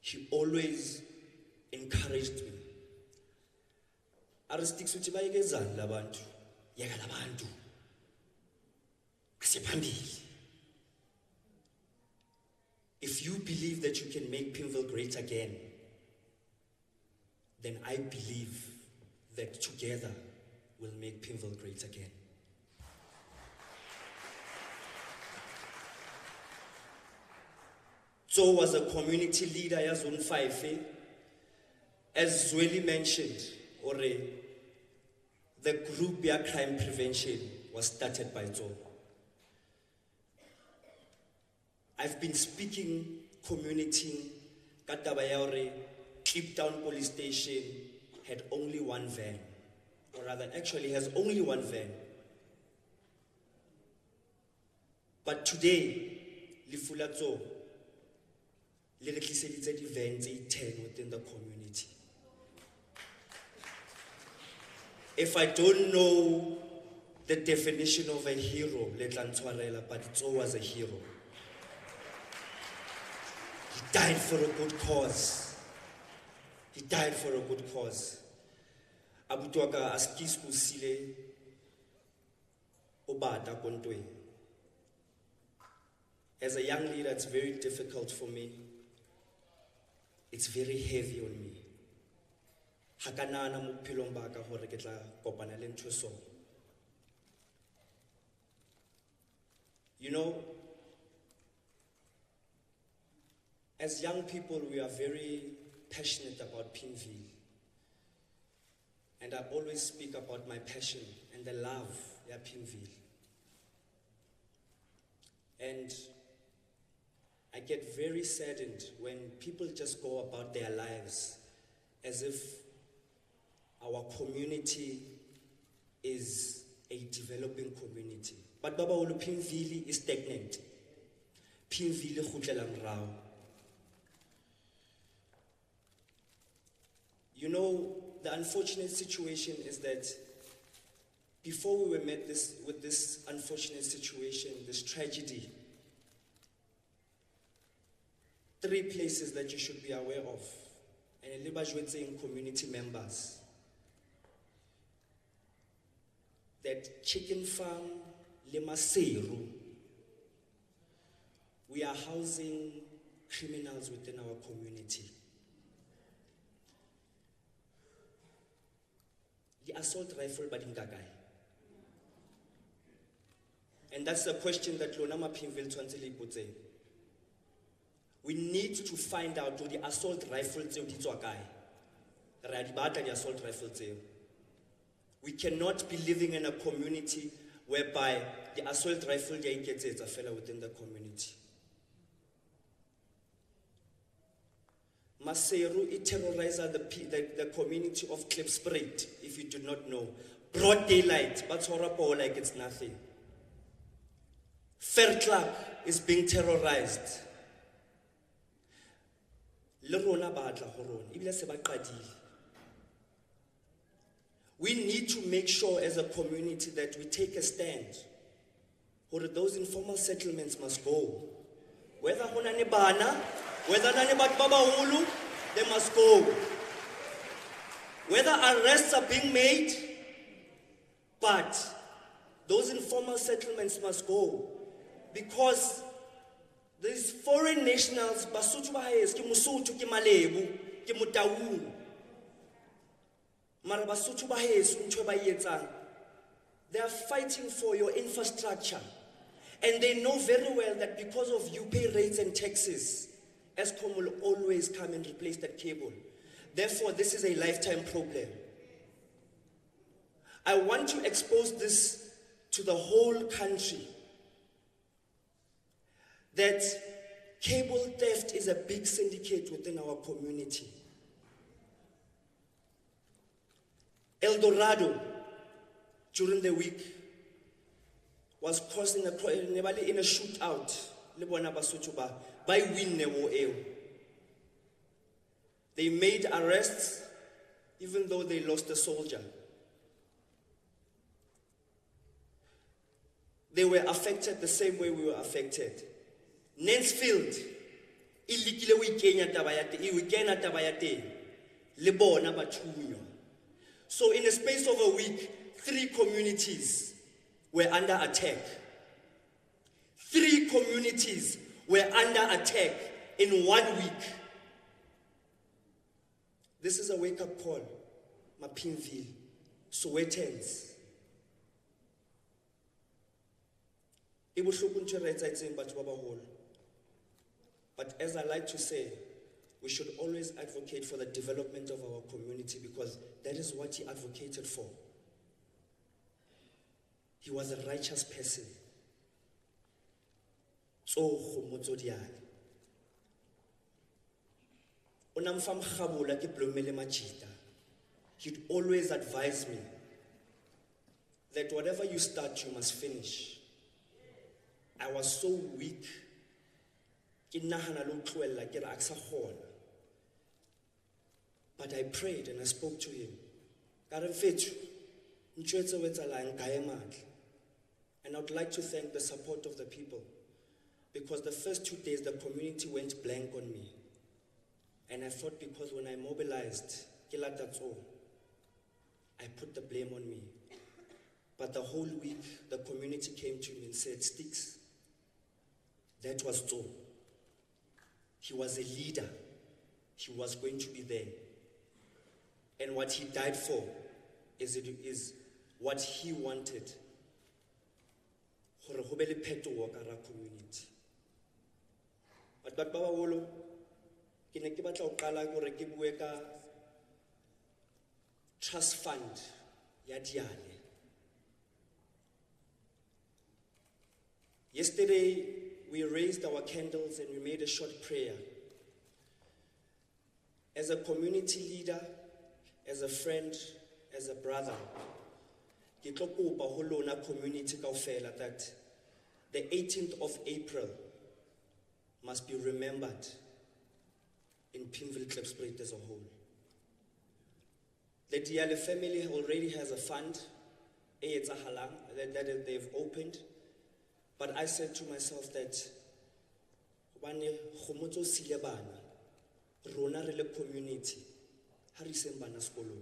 S9: He always encouraged me. If you believe that you can make Pimville great again, then I believe that together we'll make Pimville great again. So was a community leader as on 5. As Zweli mentioned, the group Beer Crime Prevention was started by Zo. I've been speaking community, Katabayore, Cliptown Police Station had only one van, or rather actually has only one van. But today, Lifulatzo, Lirekliseditse events 10 within the community. If I don't know the definition of a hero, but it's always a hero. He died for a good cause. He died for a good cause. Abutuaka askisku sile obata kontwe. As a young leader, it's very difficult for me. It's very heavy on me. Hakanana mo bophelong ba ka hore ke tla kopana le ntho so. You know, as young people, we are very passionate about Pimville. And I always speak about my passion and the love of Pimville. And I get very saddened when people just go about their lives as if our community is a developing community. But Baba Olu, Pimville is stagnant. Pimville khutlelang rao. You know, the unfortunate situation is that before we were met with this unfortunate situation, this tragedy, 3 places that you should be aware of, and in community members, that chicken farm, Lemaseru, we are housing criminals within our community. The assault rifle badingagai. And that's the question that Lonama Pimville Tshwantshe put. We need to find out who the assault rifle tseo di tswa kae. Re a di batla di assault rifle tseo. We cannot be living in a community whereby the assault rifle di a iketsetsa fela within the community. Maseru, it terrorizes the community of Klipspruit, if you do not know. Broad daylight, but horrible like it's nothing. Fairclough is being terrorized. We need to make sure as a community that we take a stand. Or those informal settlements must go. Whether honane bana, whether nane bat baba hulu, they must go. Whether arrests are being made, but those informal settlements must go. Because these foreign nationals, Basotho ba haes, ke Mosotho, ke Malebu, ke Motaung. Mara Basotho ba haes, ntho ba etsang. They are fighting for your infrastructure. And they know very well that because of you pay rates and taxes, Eskom will always come and replace that cable. Therefore, this is a lifetime problem. I want to expose this to the whole country, that cable theft is a big syndicate within our community. El Dorado, during the week, was causing in a shootout. They made arrests even though they lost a soldier. They were affected the same way we were affected. Nansfield, ilikile wikenya tabayate, lebona bathunyo. So in a space of a week, 3 communities were under attack. 3 communities were under attack in 1 week. This is a wake-up call, Mapimville, Sowetans. But as I like to say, we should always advocate for the development of our community, because that is what he advocated for. He was a righteous person. Kgomotso Diale. He'd always advise me that whatever you start, you must finish. I was so weak. But I prayed and I spoke to him. And I would like to thank the support of the people, because the first 2 days the community went blank on me. And I thought because when I mobilized, I put the blame on me. But the whole week, the community came to me and said, Sticks, that was Tso. He was a leader. He was going to be there. And what he died for is what he wanted. For a community. But Baba Wolo, ke ne ke batla ho qala gore ke bue ka trust fund ya Diale. Yesterday we raised our candles and we made a short prayer. As a community leader, as a friend, as a brother, ke tlo kopa ho lona community kaofela that the 18th of April must be remembered in Pimville Klipspruit as a whole. The Diale family already has a fund that they've opened, but I said to myself that Kgomotso Vincent rona re le community ha re iseng bana sekolong.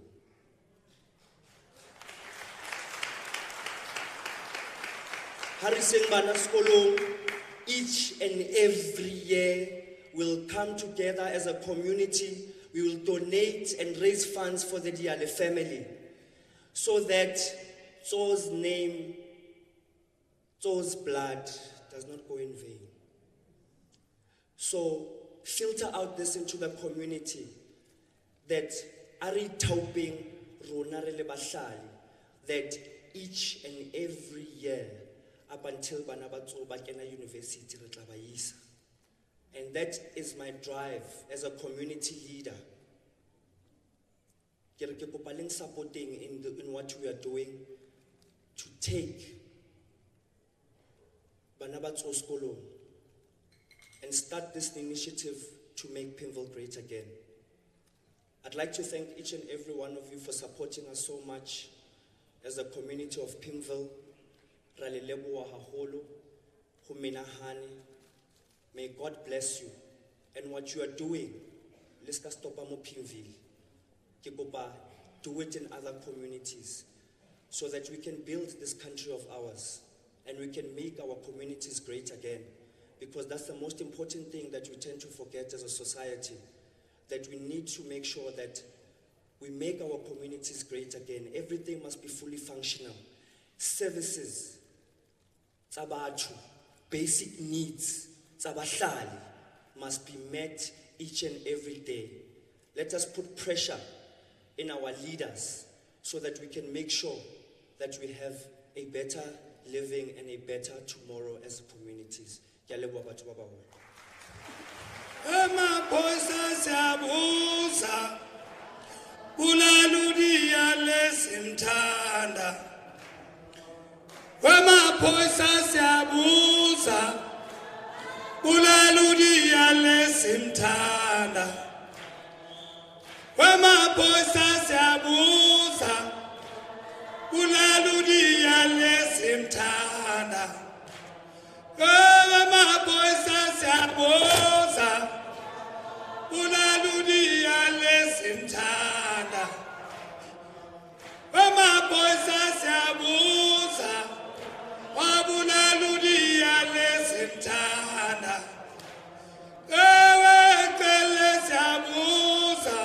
S9: Ha re iseng bana sekolong, each and every year we'll come together as a community, we will donate and raise funds for the Diale family so that Tso's name, Tso's blood does not go in vain. So filter out this into the community that Ari Tauping Rona re le bahlali, that each and every year up until bana ba Tso ba kena university re tla ba isa. And that is my drive as a community leader. Ke re ke kopa leng supporting in what we are doing to take bana ba Tso sekolong and start this initiative to make Pimville great again. I'd like to thank each and every one of you for supporting us so much as a community of Pimville. Ra le leboha haholo, ho menahane. May God bless you. And what you are doing, let's stop mo Pimville. Ke kopa do it in other communities so that we can build this country of ours and we can make our communities great again. Because that's the most important thing that we tend to forget as a society, that we need to make sure that we make our communities great again. Everything must be fully functional. Services, tsabatho, basic needs, tsabahlali must be met each and every day. Let us put pressure in our leaders so that we can make sure that we have a better living and a better tomorrow as communities. Ke a leboha batho ba baholo.
S1: Emaphoyisa siyabuza, Bulali Diale simthanda. Emaphoyisa siyabuza, Bulali Diale simthanda. Emaphoyisa siyabuza, Bulali Diale simthanda. Emaphoyisa siyabuza, Bulali Diale simthanda. Emaphoyisa siyabuza, Bulali Diale simthanda. Ewekele siyabuza,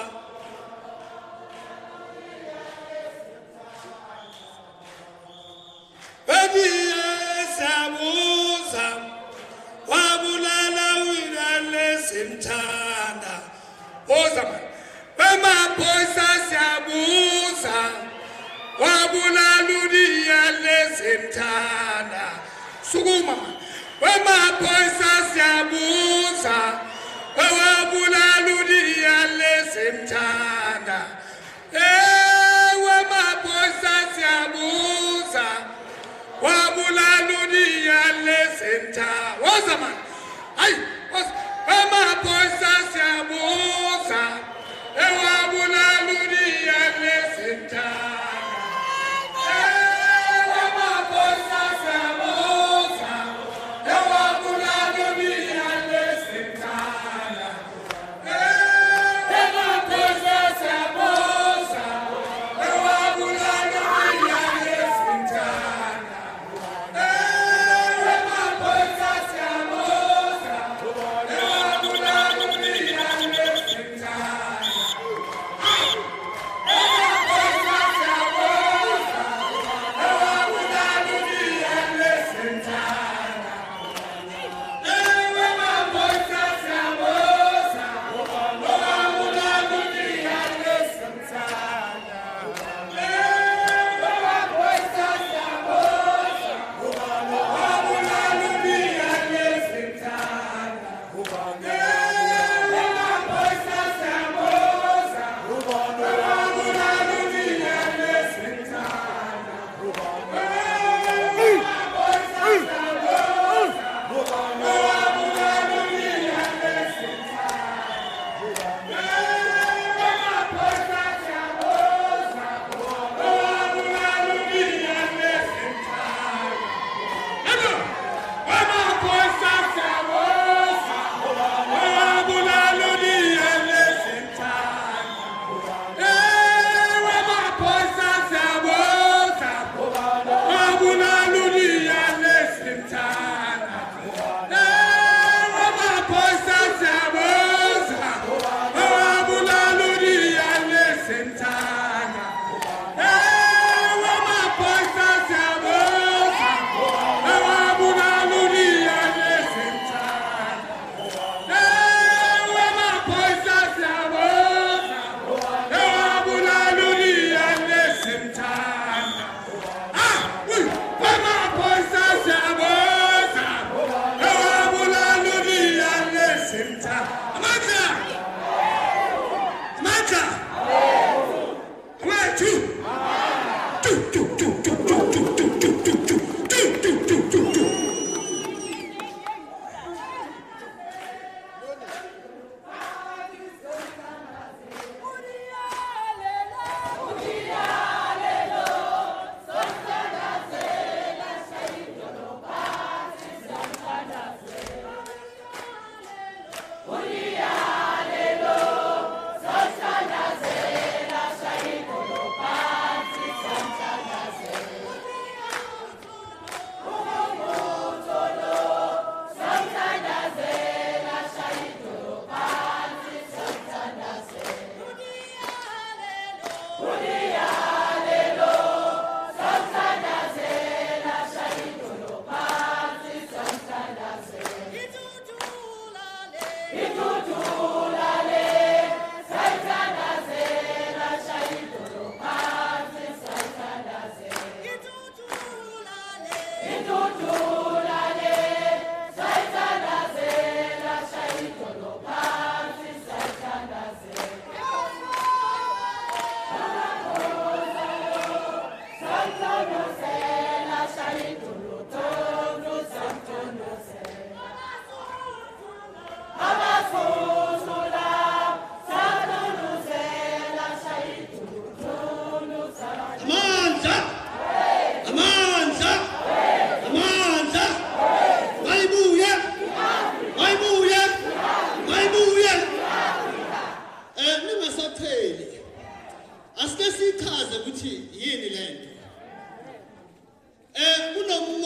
S1: Ediye siyabuza, Bulali Diale simthanda. Boza man, emaphoyisa siyabuza, Bulali Diale simthanda. Sukuma man, emaphoyisa siyabuza, Bulali Diale simthanda. Emaphoyisa siyabuza, Bulali Diale simthanda. Boza man, ay, emaphoyisa siyabuza, Bulali Diale simthanda. Emaphoyisa siyabuza.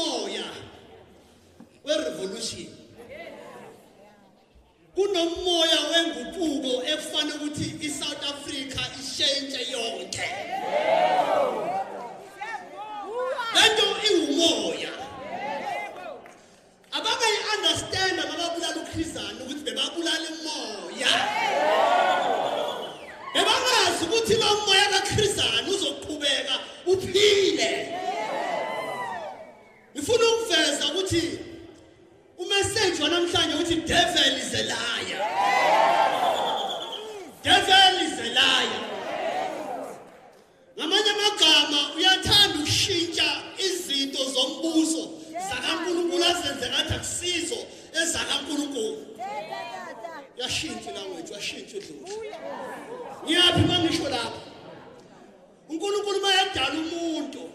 S10: kunomoya we-revolution. Kunomoya wenguquko ekufanele ukuthi iSouth Africa ishintshe yonke. Lento iwumoya. Abakayi-understand ababulala uKhrizana ukuthi bebabulala umoya. Bebangazi ukuthi lo moya kaKhrizana uzoqhubeka uphile. Ngifuna ukuveza ukuthi umessage wanamhlanje uthi devil is a liar. Devil is a liar. Ngamanye amagama uyathanda ukushintsha izinto zombuso zakaNkulunkulu azenze ngathi akusizo ezakaNkulunkulu. Yashintsha language, yashintsha idlozi. Ngiyaphi mangisho lapho? uNkulunkulu mayadala umuntu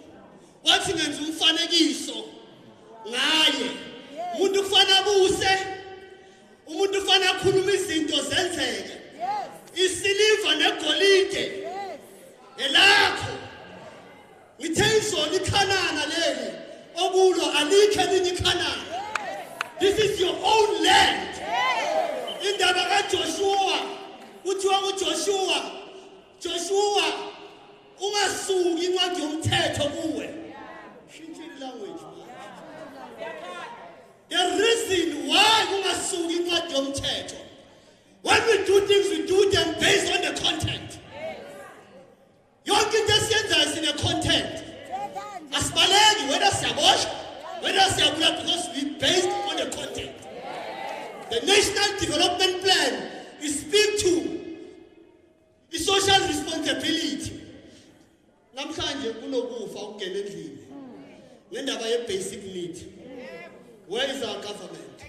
S10: wathi ngenza umfanekiso ngaye. Umuntu ufana abuse, umuntu ufana akhuluma izinto zenzeke. Isiliva negolide elakho. Ngithe izolo iKhanana leli okulo alikho elinye iKhanana. This is your own land. Indaba kaJoshua kuthiwa kuJoshua, Joshua ungasuki incwadi yomthetho kuwe. Shintshile language. The reason why ungasuki incwadi yomthetho, when we do things, we do them based on the content. Yonke into esiyenzayo sine content. Asibaleki whether siyaboshwa, whether siyabula, because we based on the content. The National Development Plan is speak to the social responsibility. Namhlanje kunokufa ukungena endlini. Ngendaba ye basic need. Where is our government?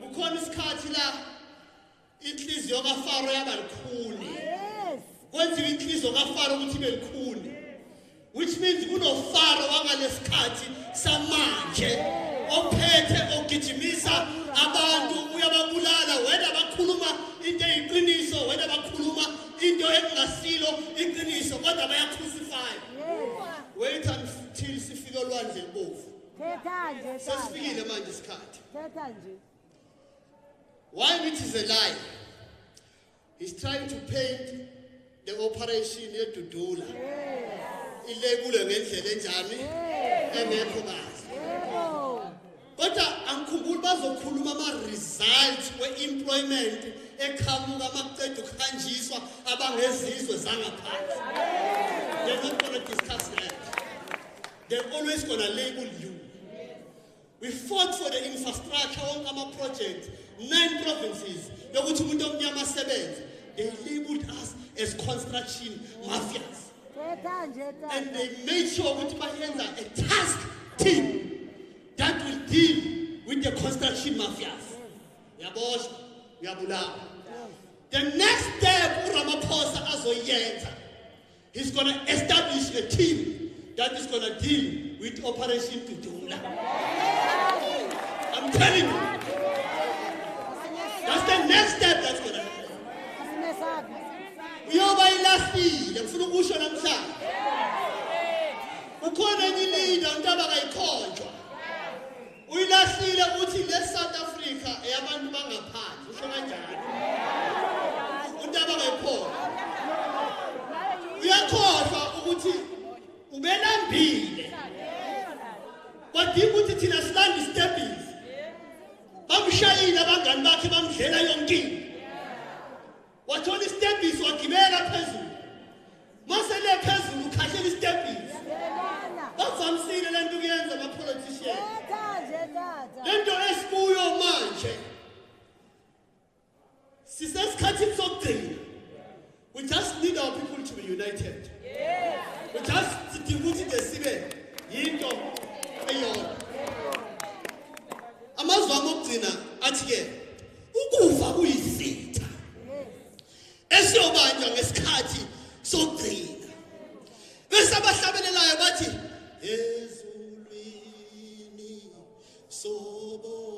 S10: Ukhona isikhathi la inhliziyo kaFaro yaba likhuni. Kwenziwa inhliziyo kaFaro ukuthi ibe likhuni. Which means kunoFaro wangalesikhathi samanje ophethe ogijimisa abantu uyababulala wena bakhuluma into eyiqiniso wena bakhuluma into engasilo iqiniso kodwa bayacrucify. Wait until sifike olwandle libovu. Sesifikile manje isikhathi. Why it is a lie? He's trying to paint the operation yedudula. Ilebule ngendlela enjani engekho kahle. Kodwa angikhumbuli bazokhuluma ama-results we-employment eqhamuka amaqeda ukuhanjiswa abangezizwe zangaphandle. They're not going to discuss that. They're always going to label you. We fought for the infrastructure on our project, 9 provinces. They labeled us as construction mafias. And they made sure we had a task team that will deal with the construction mafias. The next step, Ramaphosa azoyenza, he's going to establish a team that is going to deal with Operation Dudula. I'm telling you. That's the next step that's going to happen. Uyobayilahile ngifuna ukusho namhlanje. Ukhona enye leader uNtaba kayikhonjwa. Uyilahlile ukuthi le South Africa eyabantu bangaphandle. Usho kanjani? uNtaba kayikhonjwa. Uyakhohlwa ukuthi ubelambile. Kodwa ukuthi thina silanda istepisi. Bamshayile abangani bakhe bamdlela yonke. Wathola istepisi wagibela phezulu. Masele phezulu ukhahlela istepisi. Bavamisile lento kuyenza ama-politician. Lento esikuyo manje. Sisesikhathini sokugcina. We just need our people to be united. We just sidinga ukuthi nje sibe yinto eyodwa. Amazwi ami okugcina athi-ke ukufa kuyisitha esiyobanjwa ngesikhathi sokugcina. Bese abahlabelelayo bathi ezulwini sobo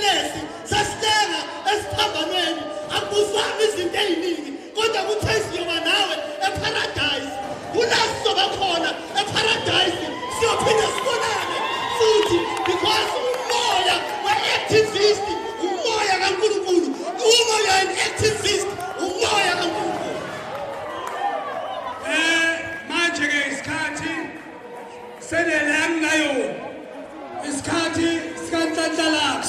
S10: honest sasithenga esiphambanweni akubusami izinto eziningi kodwa kuthesi yoba nawe eparadise kunaso bakhona eparadise siyophinda sibonane futhi because umoya we-activist umoya kaNkulunkulu uma uya-an activist umoya kaNkulunkulu.
S1: Manje-ke isikhathi senelanginayo isikhathi sikanhlanhla-lax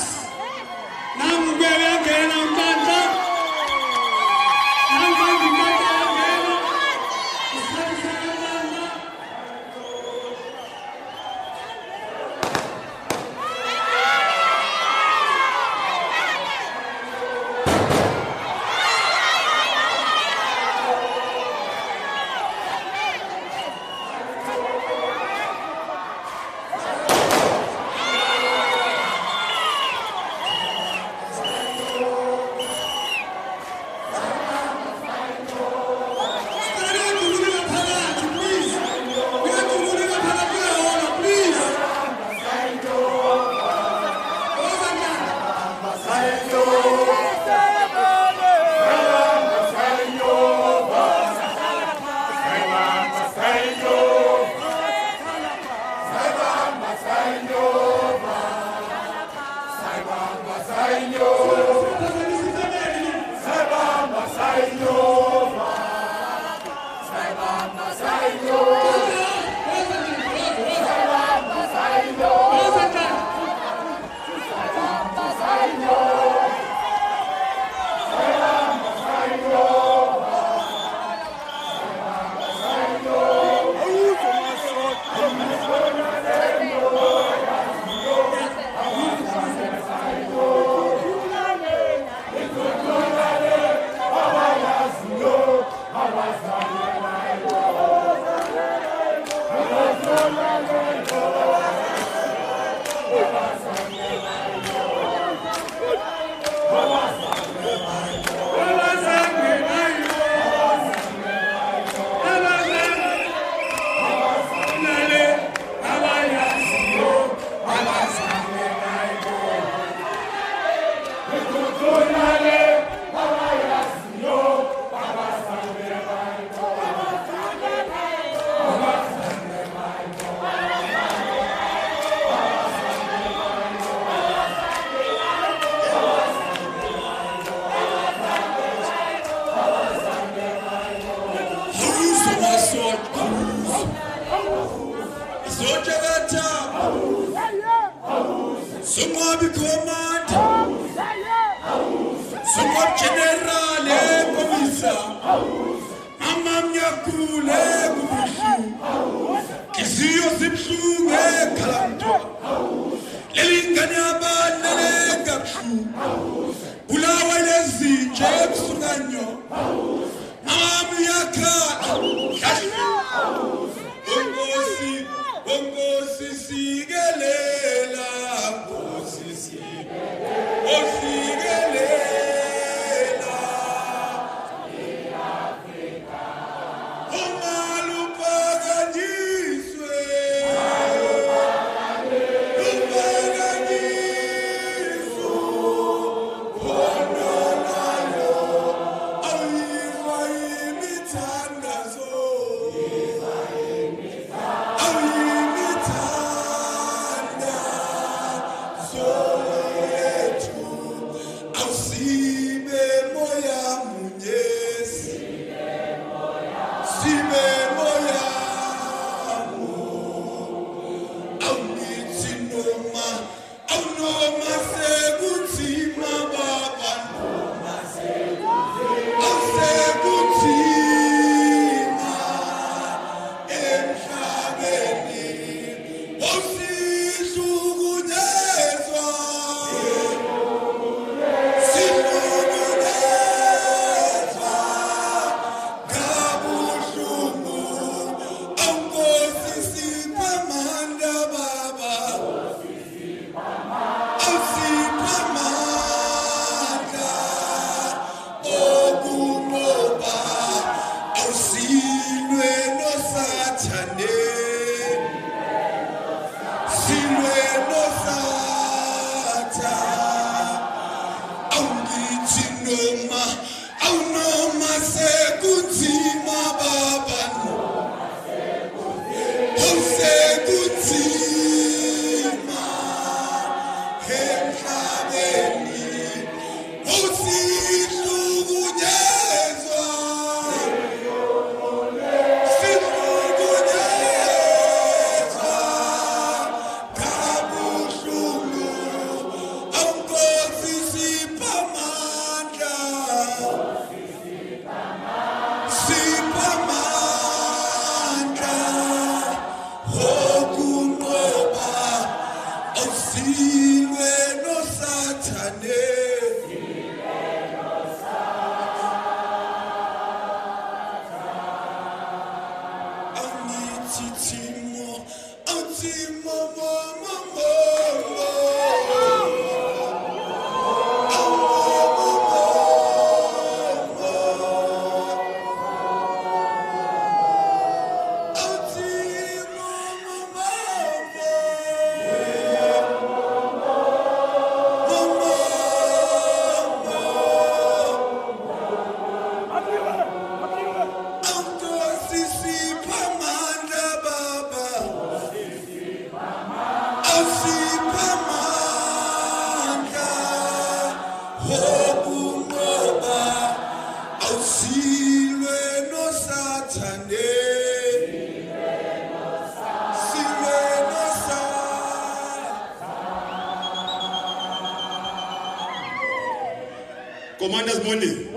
S1: nangu-ke uyangena uNhlanhla nangu-ke uNhlanhla uyangena isikhathi sikaNhlanhla.
S11: Commanders morning.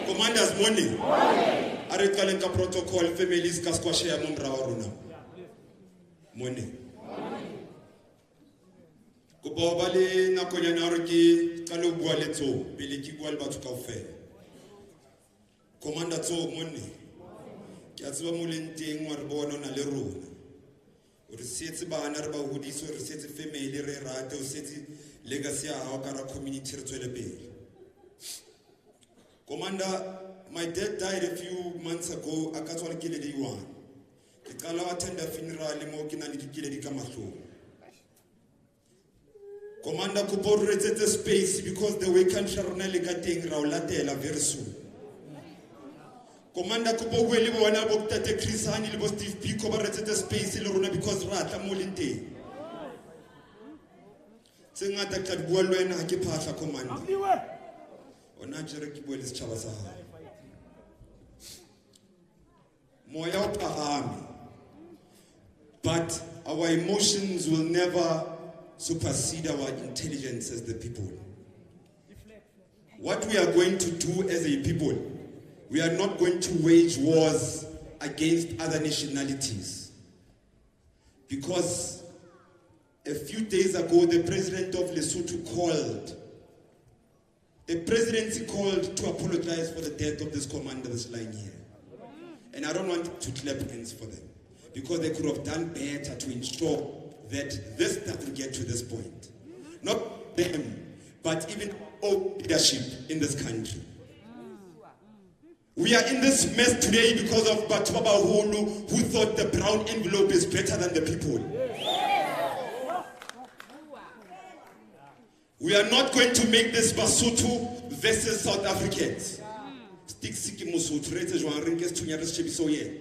S11: Commanders morning. Are kalenka protocol families ka squashe ya mumra wa rona. Morning. Ko ba le nakonyana re ke ka lo bua le tso pele ke bua le batho kaofela. Commander tso morning. Ke a tseba mo lenteng wa re bona na le rona. O re setse bana re ba hodiso re setse family re rate o setse legacy ya ha ka ra community re tswele pele. Commander, my dad died a few months ago. I got one killed one. The Kala attended a funeral mo kinani killed the Kamaso. Commander Kupo rented the space because the weekend Sharonelli getting Raulatela very soon. Commander Kupo Welly wana booked at the Chrisani Libo Steve Pico rented the space in Loruna because Rata Molinte. Singata Kadwalwen Hakipasa Commander. But our emotions will never supersede our intelligence as the people. What we are going to do as a people, we are not going to wage wars against other nationalities. Because a few days ago, the president of Lesotho called. The presidency called to apologize for the death of this commander that's lying here. And I don't want to clap hands for them, because they could have done better to ensure that this doesn't get to this point. Not them, but even all leadership in this country. We are in this mess today because of Batubaba Hulu, who thought the brown envelope is better than the people. We are not going to make this Basotho versus South Africans. Stick siki Mosotho rete jwang re nke sethunya re se shebiso ye.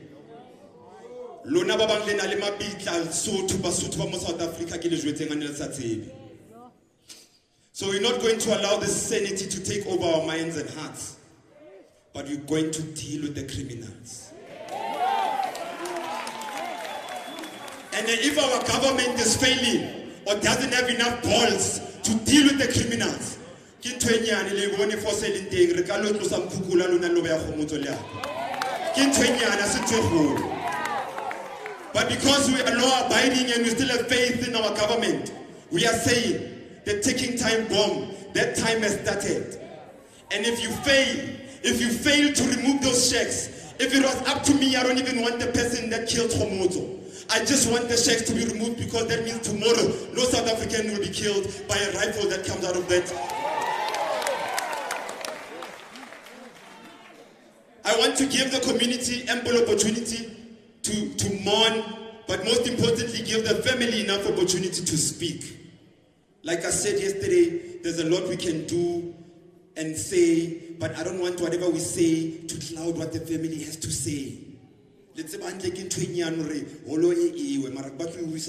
S11: Lona ba bang le na le mabitla Lesotho Basotho ba mo South Africa ke le jwetseng a ne le sa tsebe. So we're not going to allow this sanity to take over our minds and hearts, but we're going to deal with the criminals. And if our government is failing or doesn't have enough balls to deal with the criminals, but because we are law abiding and we still have faith in our government, we are saying the ticking time bomb, that time has started. And if you fail to remove those checks, if it was up to me, I don't even want the person that killed Kgomotso. I just want the checks to be removed, because that means tomorrow no South African will be killed by a rifle that comes out of that. I want to give the community ample opportunity to mourn, but most importantly, give the family enough opportunity to speak. Like I said yesterday, there's a lot we can do and say, but I don't want whatever we say to cloud what the family has to say. Let's say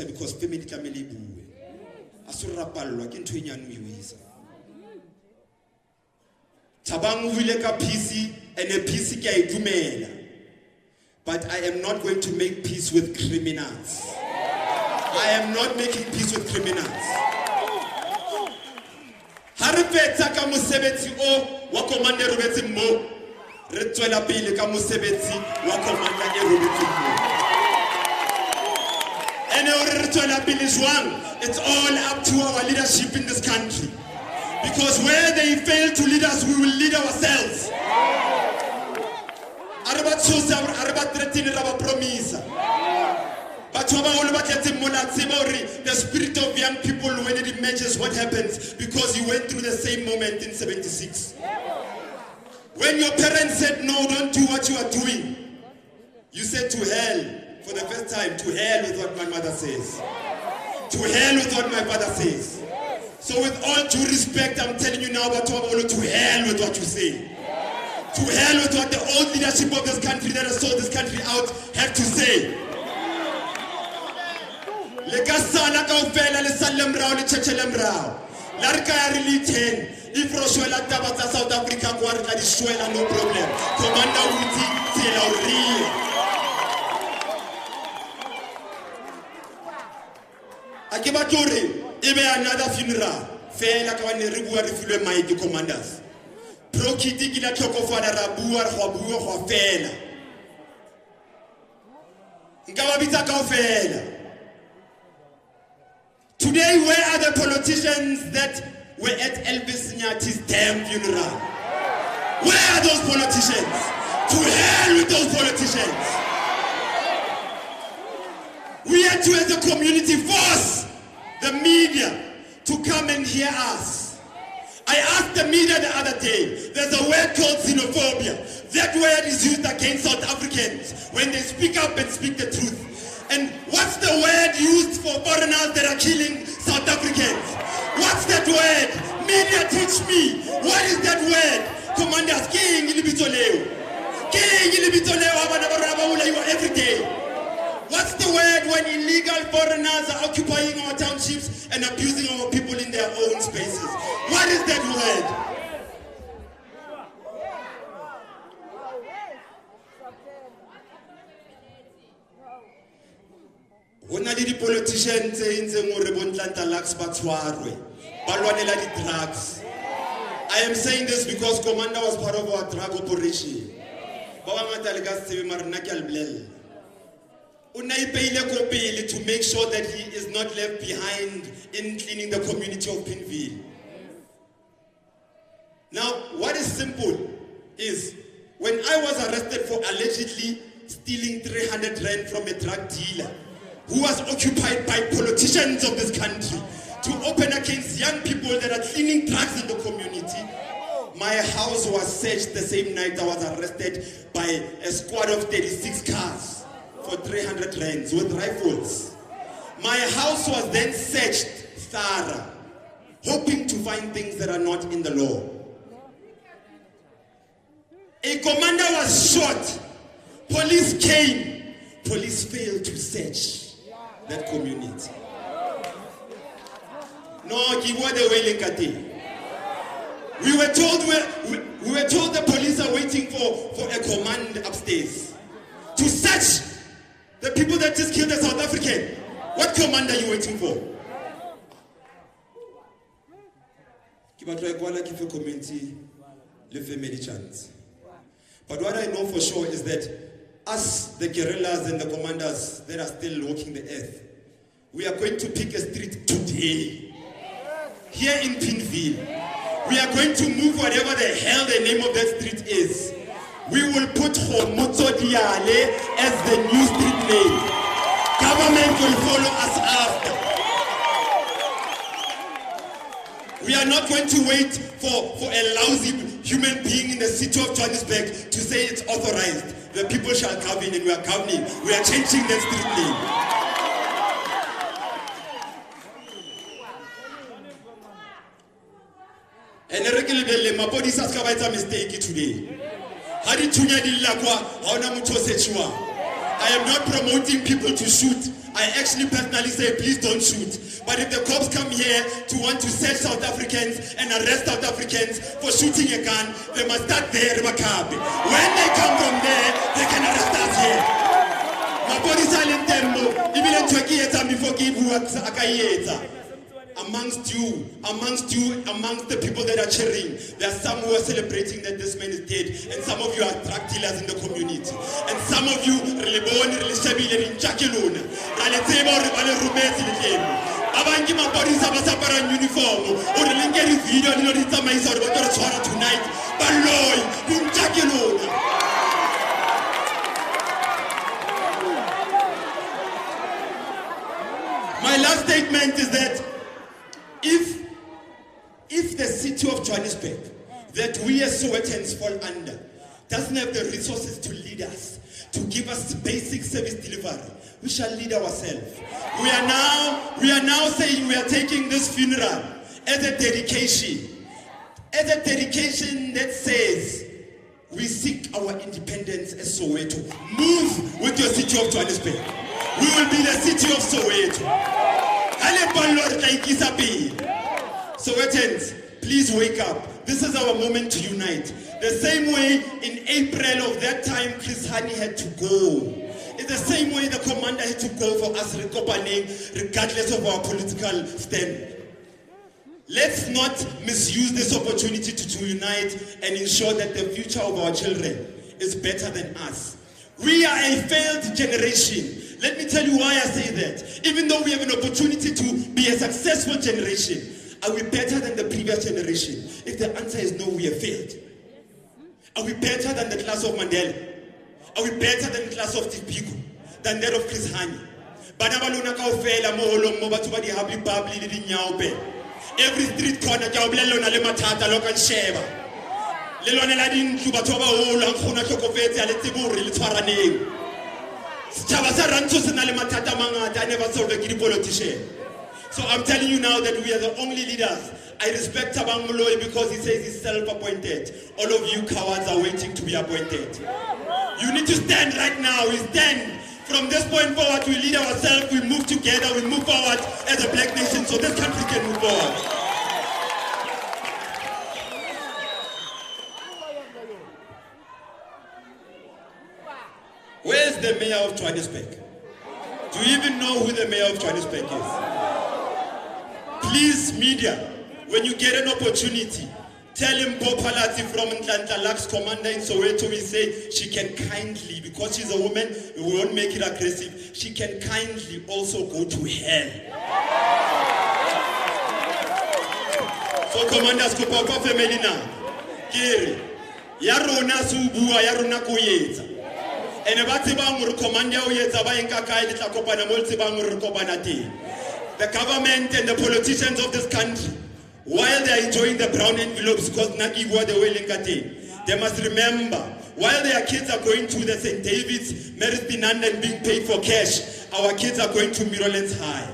S11: because family family bue. Asurapalwa ke ntwe nyane o isa. Thabang o vile ka peace, and a peace ke a idumela. But I am not going to make peace with criminals. I am not making peace with criminals. Harifetsa ka mosebetsi o wa commander robetse mo. Re tswela pele ka mosebetsi wa commander e robetse mo. And re tswela pele jwang, it's all up to our leadership in this country. Because where they fail to lead us, we will lead ourselves. Araba tsosa araba threaten raba promisa. The spirit of young people, when it emerges, what happens? Because you went through the same moment in 76. When your parents said, no, don't do what you are doing, you said to hell for the first time, to hell with what my mother says. To hell with what my father says. So with all due respect, I'm telling you now, to hell with what you say. To hell with what the old leadership of this country that has sold this country out have to say. Lekasana kaufela le salemrao le chechelemrao. Larka ya really 10. If Roshwela Tabata South Africa Quarta di Shwela, no problem. Commander Wuti Tela Uri. Akibatori, ibe another funeral. Fela kwane ribua rifilwe maiki commanders. Pro kiti kila kyoko fada rabua rwabua kwa fela. Nkawabita kwa fela. Today, where are the politicians that were at Elvis Nyati's damn funeral? Where are those politicians? To hell with those politicians. We had to, as a community, force the media to come and hear us. I asked the media the other day, there's a word called xenophobia. That word is used against South Africans when they speak up and speak the truth. And what's the word used for foreigners that are killing South Africans? What's that word? Media, teach me. What is that word? Commanders, king ilibitoleo. King ilibitoleo every day. What's the word when illegal foreigners are occupying our townships and abusing our people in their own spaces? What is that word? When I did the politicians saying drugs. I am saying this because Commander was part of our drug operation. To make sure that he is not left behind in cleaning the community of Pimville. Now, what is simple is when I was arrested for allegedly stealing 300 rand from a drug dealer who was occupied by politicians of this country to open against young people that are cleaning drugs in the community, my house was searched the same night I was arrested by a squad of 36 cars for 300 rands with rifles. My house was then searched thorough, hoping to find things that are not in the law. A commander was shot. Police came. Police failed to search that community. No, give what they were like. We were told the police are waiting for a command upstairs to search the people that just killed a South African. What command are you waiting for? But what I know for sure is that us, the guerrillas and the commanders that are still walking the earth, we are going to pick a street today, here in Pimville. We are going to move whatever the hell the name of that street is. We will put Kgomotso Diale as the new street name. Government will follow us after. We are not going to wait for a lousy human being in the city of Johannesburg to say it's authorized. The people shall come in and we are governing. We are changing that street name. And my body says it's a mistake today. I am not promoting people to shoot. I actually personally say, please don't shoot. But if the cops come here to want to search South Africans and arrest South Africans for shooting a gun, they must start there. When they come from there, they can arrest us here. My body silent tempo. Even before give amongst the people that are cheering, there are some who are celebrating that this man is dead, and some of you are drug dealers in the community, and some of you uniform tonight. last statement is that if the city of Johannesburg, that we as Sowetan's fall under, doesn't have the resources to lead us, to give us basic service delivery, we shall lead ourselves. We are now saying we are taking this funeral as a dedication that says we seek our independence as Soweto. Move with your city of Johannesburg. We will be the city of Soweto. Sowetans, please wake up. This is our moment to unite. The same way in April of that time, Chris Hani had to go. It's the same way the commander had to go for us, regardless of our political stand. Let's not misuse this opportunity to unite and ensure that the future of our children is better than us. We are a failed generation. Let me tell you why I say that. Even though we have an opportunity to be a successful generation, are we better than the previous generation? If the answer is no, we have failed. Are we better than the class of Mandela? Are we better than the class of Tipico? Than that of Chris Hani? Every street corner, so I'm telling you now that we are the only leaders. I respect Tabang Moloi because he says he's self-appointed. All of you cowards are waiting to be appointed. You need to stand right now. We stand. From this point forward, we lead ourselves, we move together, we move forward as a black nation so this country can move forward. Where's the mayor of Johannesburg? Do you even know who the mayor of Johannesburg is? Please, media, when you get an opportunity, tell him Popalati from Ntlantla Lux commander in Soweto, we say she can kindly, because she's a woman, we won't make it aggressive, she can kindly also go to hell. So commanders, Papa family now, Kiri, Yarona Subua, Yarona Kuyeta. And about the government and the politicians of this country, while they are enjoying the brown envelopes because Nagiwa the Wellingate, they must remember, while their kids are going to the St. David's, Meristinand and being paid for cash, our kids are going to Meadowlands High.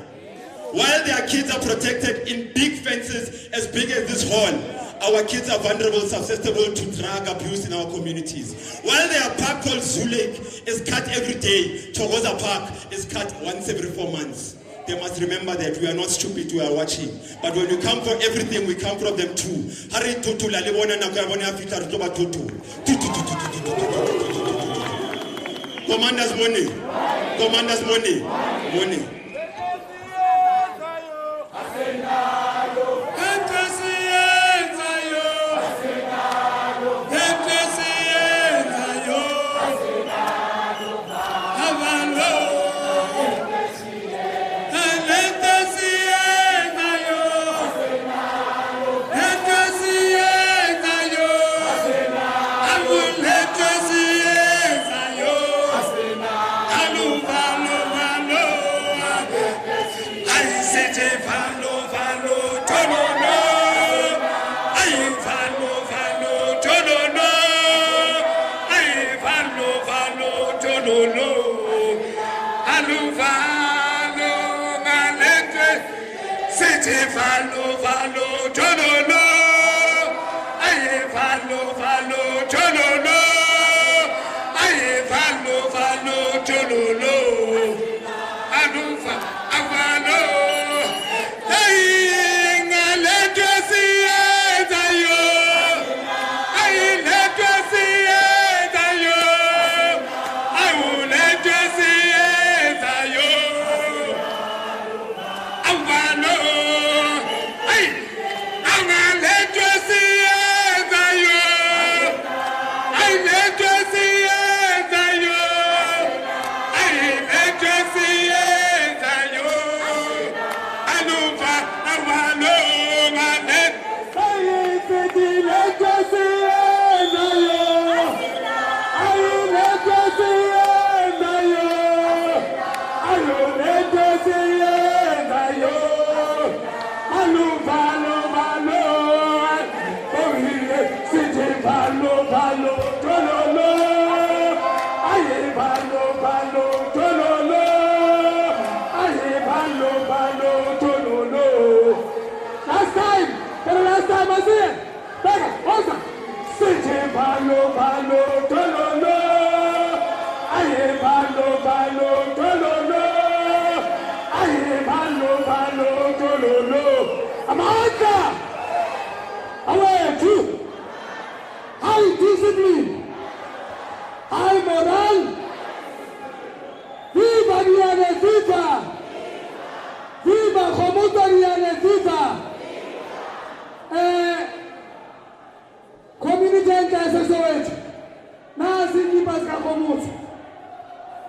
S11: While their kids are protected in big fences as big as this hall, our kids are vulnerable, susceptible to drug abuse in our communities. While their park called Zoo Lake is cut every day, Chogoza Park is cut once every 4 months. They must remember that we are not stupid, we are watching. But when we come for everything, we come from them too. Commanders money. Commanders money. Money.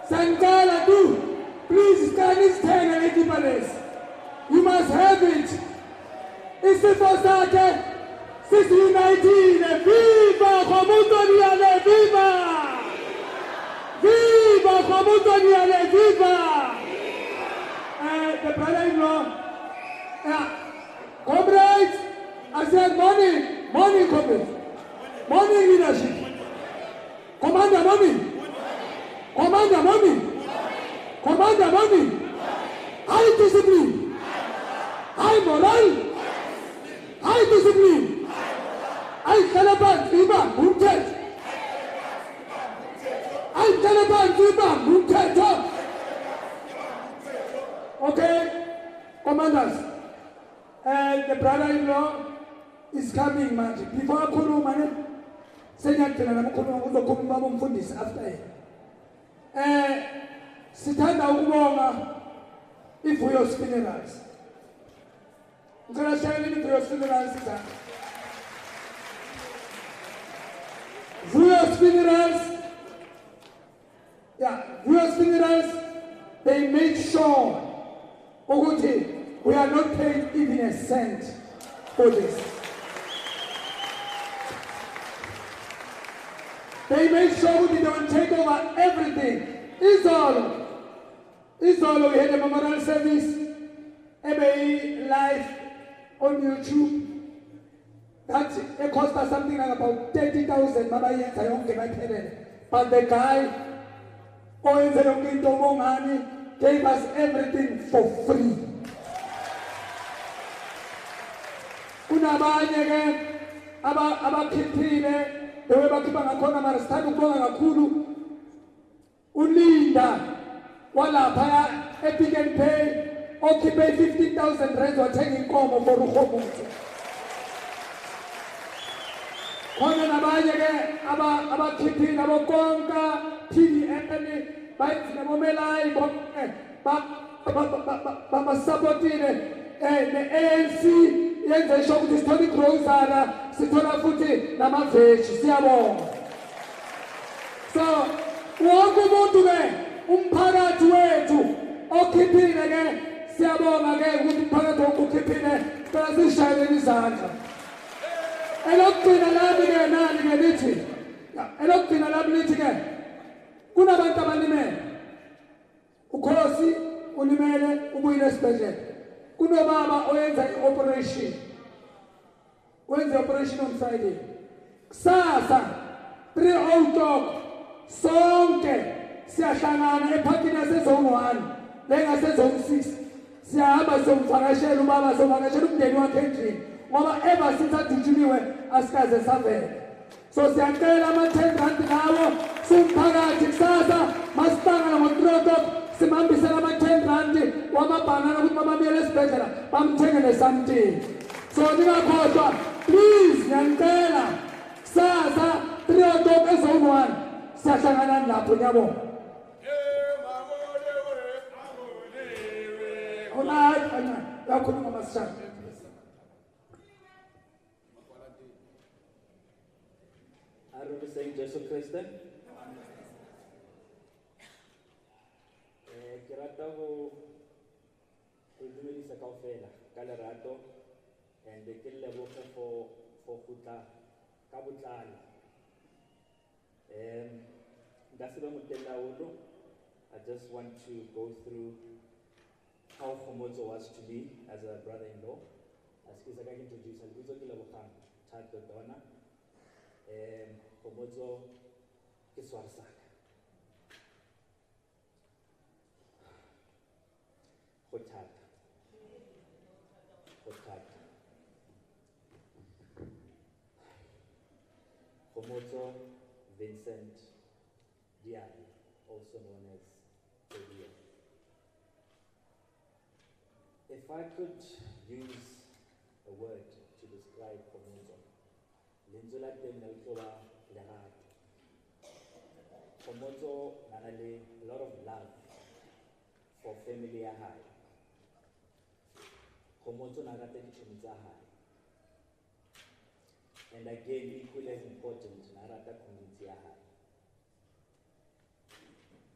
S1: Sankala do. Please stand is 10 and 80 minutes. You must have it. It's the first starter. 619. Viva Kgomotso Diale, viva! Viva Kgomotso Diale, viva! The brother-in-law. Comrades, I said money, comrades. Money leadership. Commander money. Commander money. Commander money. High discipline. High moral. High discipline. High caliber, viva, munted. High caliber, viva, munted. Okay, commanders. The brother-in-law is coming, man. Before I call him, man, say that to him, I'm going to come from this after him. Sitanda ukubonga iVuyo's funerals. Ngicela shayela iVuyo's funerals sitanda. Vuyo's funerals. Yeah, Vuyo's funerals, they made sure ukuthi we are not paid even a cent for this. They made sure we don't take over everything. Izolo, we had a memorial service, live on YouTube. That it cost us something like about 30,000. But the guy, gave us everything for free. Kunabanye ke abakhiphile bebakhipha ngakhona mara sithanda ukubonga kakhulu uLinda walapha ePick n Pay okhiphe 15,000 rand wathenga inkomo for uKgomotso. Khona nabanye ke abakhiphile abokonka PDM bayenza bomelai bamasupportile ne-ANC yenze sho ukuthi sithola igrosara sithola futhi namaveji siyabonga. So wonke umuntu ke umphakathi wethu okhiphile ke siyabonga ke ukuthi umphakathi wonke ukhiphile cela sishayeleni izandla. Elokugcina labi ke nani ke lithi elokugcina labi lithi ke kunabantu abanimele. Nkosi ulimele ubuyile esibhedlela. Kunobaba oyenza i-operation. Wenza operation on Friday. Kusasa 3:00 sonke siyahlangana ephakini yasezone 1 lengasezone 6. Siyahamba somvakashela ubaba somvakashela umndeni wakhe endlini ngoba ever since adujuliwe asikaze savela. So siyacela ama-10 rand lawo simphakathi kusasa masihlangana ngo-3:00 simhambisela ama-10 rand wamabhanana ukuthi babamele esibhedlela bamthengele something. So ningakhohlwa please ngiyanicela kusasa 3:00 ezone 1 siyahlangana lapho ngiyabonga. Alright, yakhuluma masishane.
S12: I represent Joyous Christian. Ke rata go dumedisa kaofela ka lerato and ke leboga for gutla ka botlalo. Nka se ba motella holo. I just want to go through how Kgomotso was to me as a brother-in-law. As ke sa ka introduce lebitso ke Lebogang Dona. Kgomotso ke sware saka. Kgomotso Vincent Diale, also known as Thembi. If I could use a word to describe Kgomotso, Lerato. Kgomotso had a lot of love for family ya hae. Kgomotso na rata ditšhomi tsa hae. And again, equally as important, na rata community ya hae.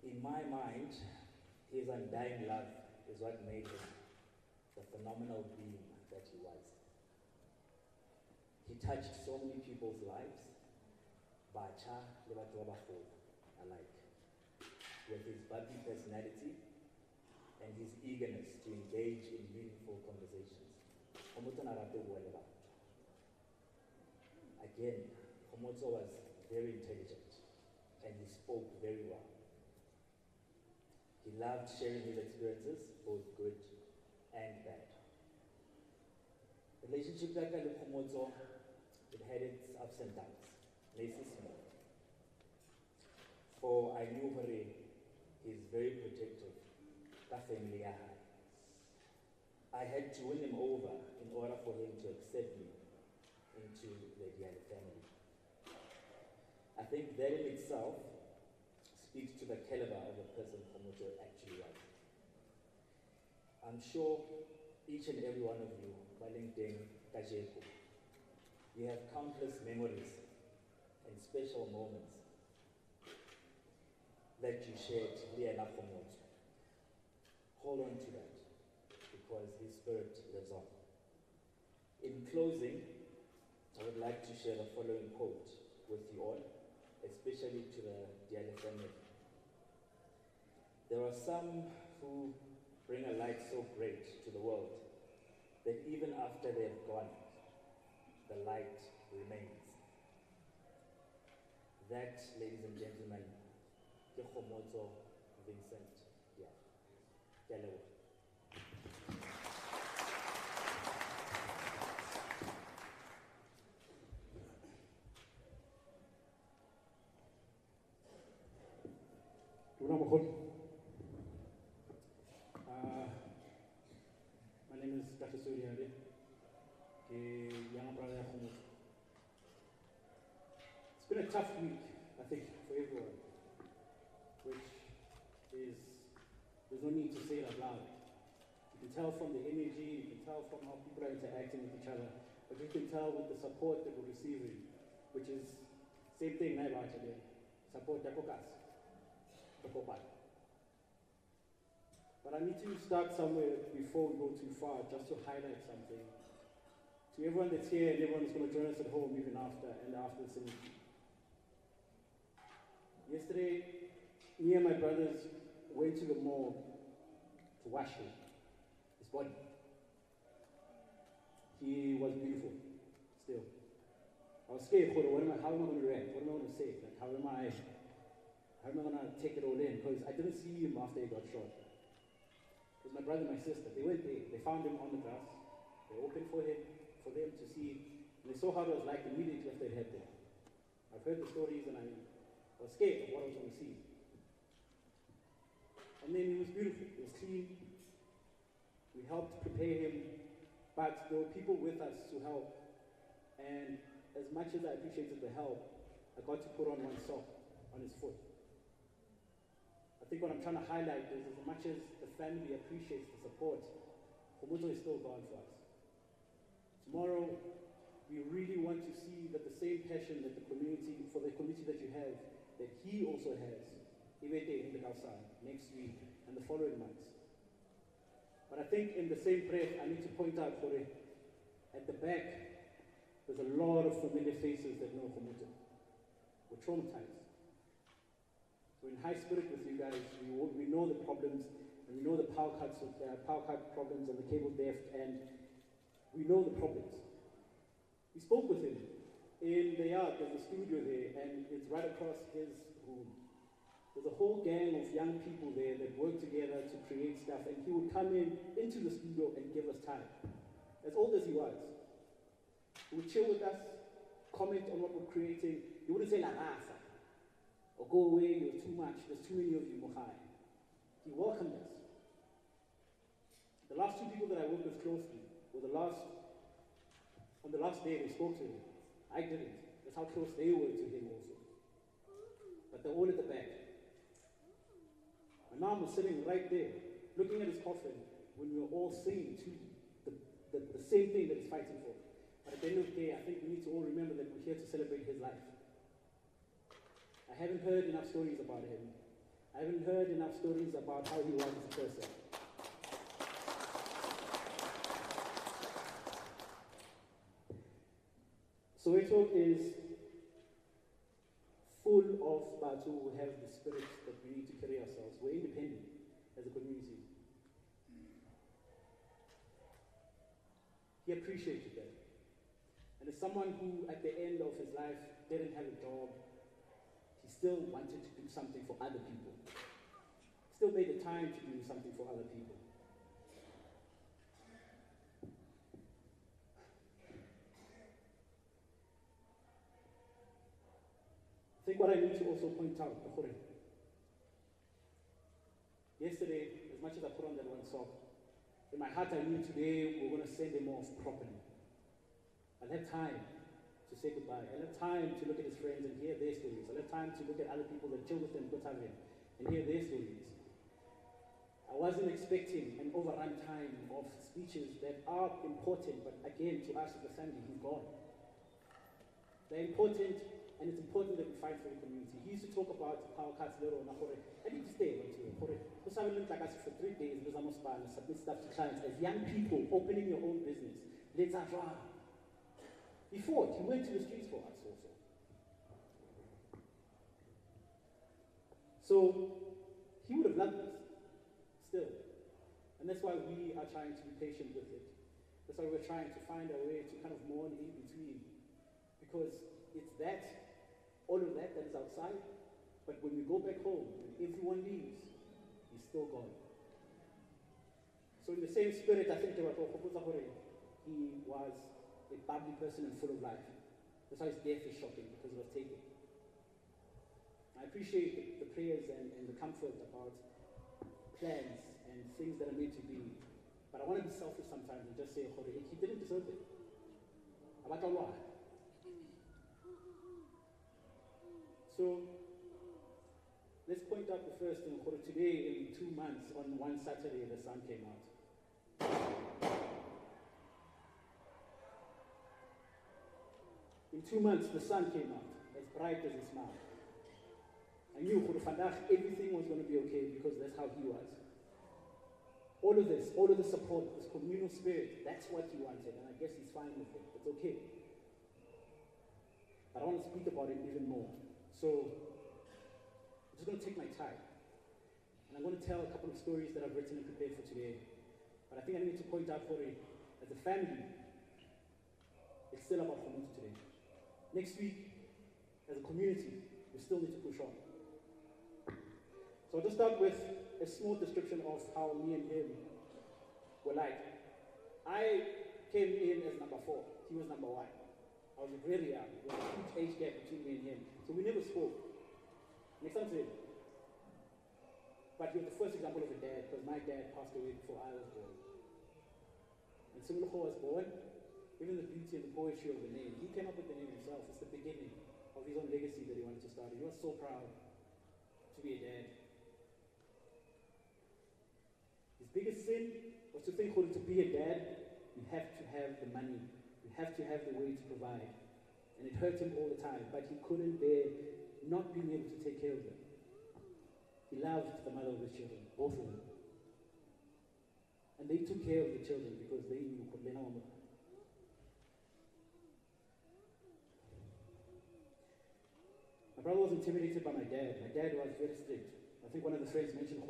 S12: In my mind, his undying love is what made him the phenomenal being that he was. He touched so many people's lives, bacha le batho ba bagolo alike, with his bubbly personality and his eagerness to engage in meaningful conversations. Kgomotso na rata ho bua le batho. Again, Kgomotso was very intelligent and he spoke very well. He loved sharing his experiences, both good and bad. The relationship that I had with Kgomotso, it had its ups and downs. For I knew he's very protective of family. I had to win him over in order for him to accept me into the Diale family. I think that in itself speaks to the caliber of the person Kgomotso actually was. I'm sure each and every one of you, you have countless memories and special moments that you shared with Kgomotso. Hold on to that, because his spirit lives on. In closing, I would like to share the following quote with you all, especially to the Diale family. There are some who bring a light so great to the world that even after they've gone, the light remains. That, ladies and gentlemen, Kgomotso Vincent Diale.
S13: Dona Mogolo. My name is Kagiso Diale. Young brother Kgomotso. It's been a tough week, I think, for everyone, which is, there's no need to say it out loud. You can tell from the energy, you can tell from how people are interacting with each other, but you can tell with the support that we're receiving, which is same thing now today. Support Dakokas. But I need to start somewhere before we go too far, just to highlight something. To everyone that's here and everyone that's going to join us at home even after and after the ceremony. Yesterday, me and my brothers went to the morgue to wash his body. He was beautiful, still. I was scared, how am I going to react? What am I going to say? Like, how am I going to take it all in? Because I didn't see him after he got shot. It was my brother and my sister. They went there. They found him on the grass. They opened for them to see. And they saw how it was like immediately after they had there. I've heard the stories and I was scared of what I was going to see. And then he was beautiful. He was clean. We helped prepare him. But there were people with us to help. And as much as I appreciated the help, I got to put on one sock on his foot. I think what I'm trying to highlight is, as much as the family appreciates the support, Kgomotso is still gone for us. Tomorrow, we really want to see that the same passion that the community that you have, that he also has, next week and the following months. But I think in the same breath, I need to point out, at the back, there's a lot of familiar faces that know Kgomotso. We're traumatized. We're in high spirit with you guys. We know the problems, and we know the power cut problems and the cable theft, and we know the problems. We spoke with him in the yard. There's a studio there, and it's right across his room. There's a whole gang of young people there that work together to create stuff, and he would come into the studio and give us time. As old as he was, he would chill with us, comment on what we're creating. He wouldn't say la raza, or go away, you're too much, there's too many of you, Mohai. He welcomed us. The last two people that I worked with closely were on the last day they spoke to him. I didn't. That's how close they were to him also. But they're all at the back. My mom was sitting right there, looking at his coffin when we were all saying the same thing that he's fighting for. But at the end of the day, I think we need to all remember that we're here to celebrate his life. I haven't heard enough stories about him. I I haven't heard enough stories about how he was as a person. Soweto is full of Batu who have the spirit that we need to carry ourselves. We're independent as a community. He appreciated that. And as someone who, at the end of his life, didn't have a job, he still wanted to do something for other people. Still made the time to do something for other people. I think what I need to also point out, yesterday, as much as I put on that one sock, in my heart I knew today we're going to send him off properly. I'll have time to say goodbye. I'll have time to look at his friends and hear their stories. I'll have time to look at other people that chill with him, and hear their stories. I wasn't expecting an overrun time of speeches that are important, but again, to us as a family, he's gone. They're important, and it's important that we fight for the community. He used to talk about how Kagiso, I need to stay on to it. For 3 days, submit stuff to clients. As young people opening your own business, let's try. He fought, he went to the streets for us also. So, he would have loved this, still. And that's why we are trying to be patient with it. That's why we're trying to find a way to kind of mourn in between. Because it's that, all of that is outside, but when we go back home, when everyone leaves, he's still gone. So in the same spirit, I think he was a bubbly person and full of life. That's why his death is shocking, because it was taken. I appreciate the prayers and the comfort about plans and things that are meant to be. But I want to be selfish sometimes and just say, he didn't deserve it. So, let's point out the first thing. Today, in 2 months, on one Saturday, the sun came out. In 2 months, the sun came out, as bright as a smile. I knew everything was going to be okay because that's how he was. All of this, all of the support, this communal spirit, that's what he wanted, and I guess he's fine with it. It's okay. But I want to speak about it even more. So, I'm just going to take my time. And I'm going to tell a couple of stories that I've written and prepared for today. But I think I need to point out as a family, it's still about Kgomotso today. Next week, as a community, we still need to push on. So I'll just start with a small description of how me and him were like. I came in as number 4. He was number 1. I was really young. There was a huge age gap between me and him. So we never spoke. Next time to him. But he was the first example of a dad, because my dad passed away before I was born. And Tshemologo was born. Even the beauty and the poetry of the name. He came up with the name himself. It's the beginning of his own legacy that he wanted to start. He was so proud to be a dad. His biggest sin was to think to be a dad, you have to have the money. You have to have the way to provide. And it hurt him all the time, but he couldn't bear not being able to take care of them. He loved the mother of his children, both of them. And they took care of the children because they knew. My brother was intimidated by my dad. My dad was very strict. I think one of the friends mentioned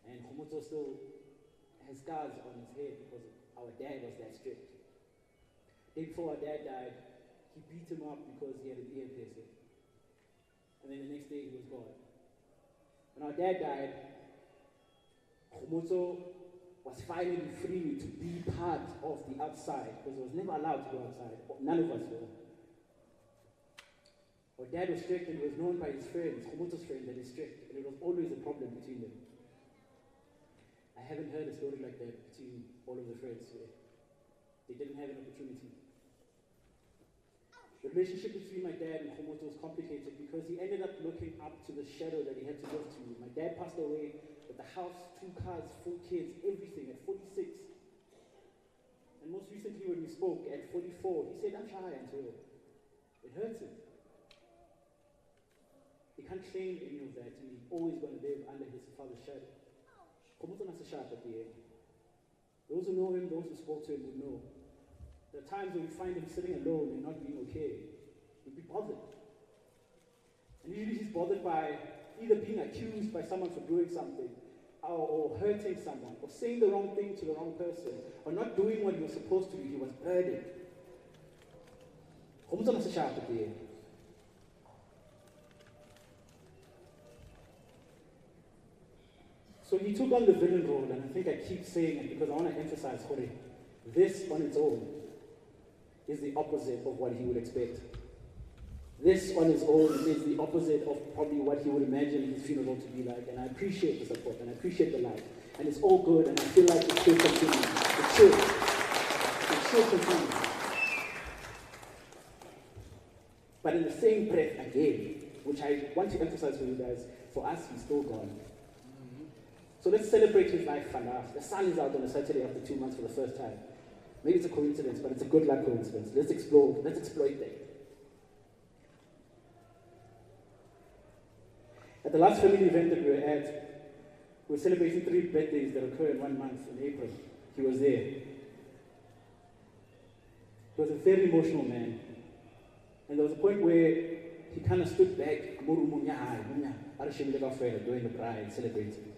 S13: and Kgomotso still has scars on his head because our dad was that strict. The day before our dad died, he beat him up because he had an ear piercing. And then the next day he was gone. When our dad died, Kgomotso was finally free to be part of the outside because he was never allowed to go outside. None of us were. Our dad was strict and he was known by his friends, Kgomotso's friends, that he's strict, and it was always a problem between them. I haven't heard a story like that between all of the friends where they didn't have an opportunity. The relationship between my dad and Kgomotso was complicated because he ended up looking up to the shadow that he had to live to. My dad passed away with the house, 2 cars, 4 kids, everything at 46. And most recently when we spoke at 44, he said, I'm shy until it hurts him. He can't claim any of that, and he's always going to live under his father's shadow. Kgomotso is a sharp at the end. Those who know him, those who spoke to him would know. There are times when you find him sitting alone and not being okay. He'd be bothered. And usually he's bothered by either being accused by someone for doing something, or hurting someone, or saying the wrong thing to the wrong person, or not doing what he was supposed to do. He was burdened. Kgomotso is a sharp at the end. So he took on the villain role, and I think I keep saying it because I want to emphasize, Hore, this on its own is the opposite of what he would expect. This on its own is the opposite of probably what he would imagine his funeral to be like, and I appreciate the support, and I appreciate the life, and it's all good, and I feel like it should continue. It should. It should continue. But in the same breath, again, which I want to emphasize for you guys, for us, he's still gone. So let's celebrate his life, Fana. The sun is out on a Saturday after 2 months for the first time. Maybe it's a coincidence, but it's a good luck coincidence. Let's explore, let's exploit that. At the last family event that we were at, we were celebrating 3 birthdays that occur in 1 month in April. He was there. He was a very emotional man. And there was a point where he kind of stood back, during the bride, celebrating.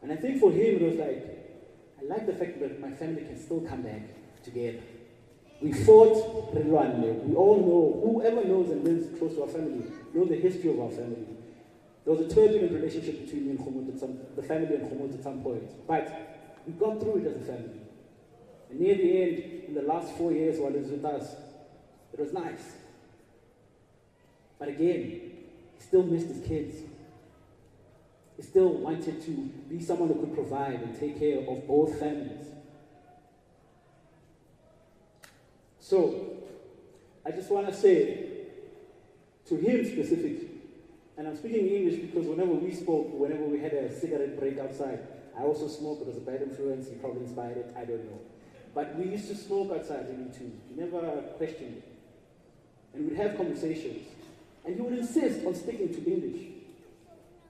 S13: And I think for him, it was like, I like the fact that my family can still come back together. We fought, we all know, whoever knows and lives close to our family, know the history of our family. There was a turbulent relationship between me and Kgomotso, the family and Kgomotso at some point. But we got through it as a family. And near the end, in the last 4 years while he was with us, it was nice. But again, he still missed his kids. He still wanted to be someone who could provide and take care of both families. So, I just want to say to him specifically, and I'm speaking English because whenever we spoke, whenever we had a cigarette break outside, I also smoked. It was a bad influence. He probably inspired it. I don't know. But we used to smoke outside, me too. He never questioned it. And we'd have conversations. And he would insist on sticking to English.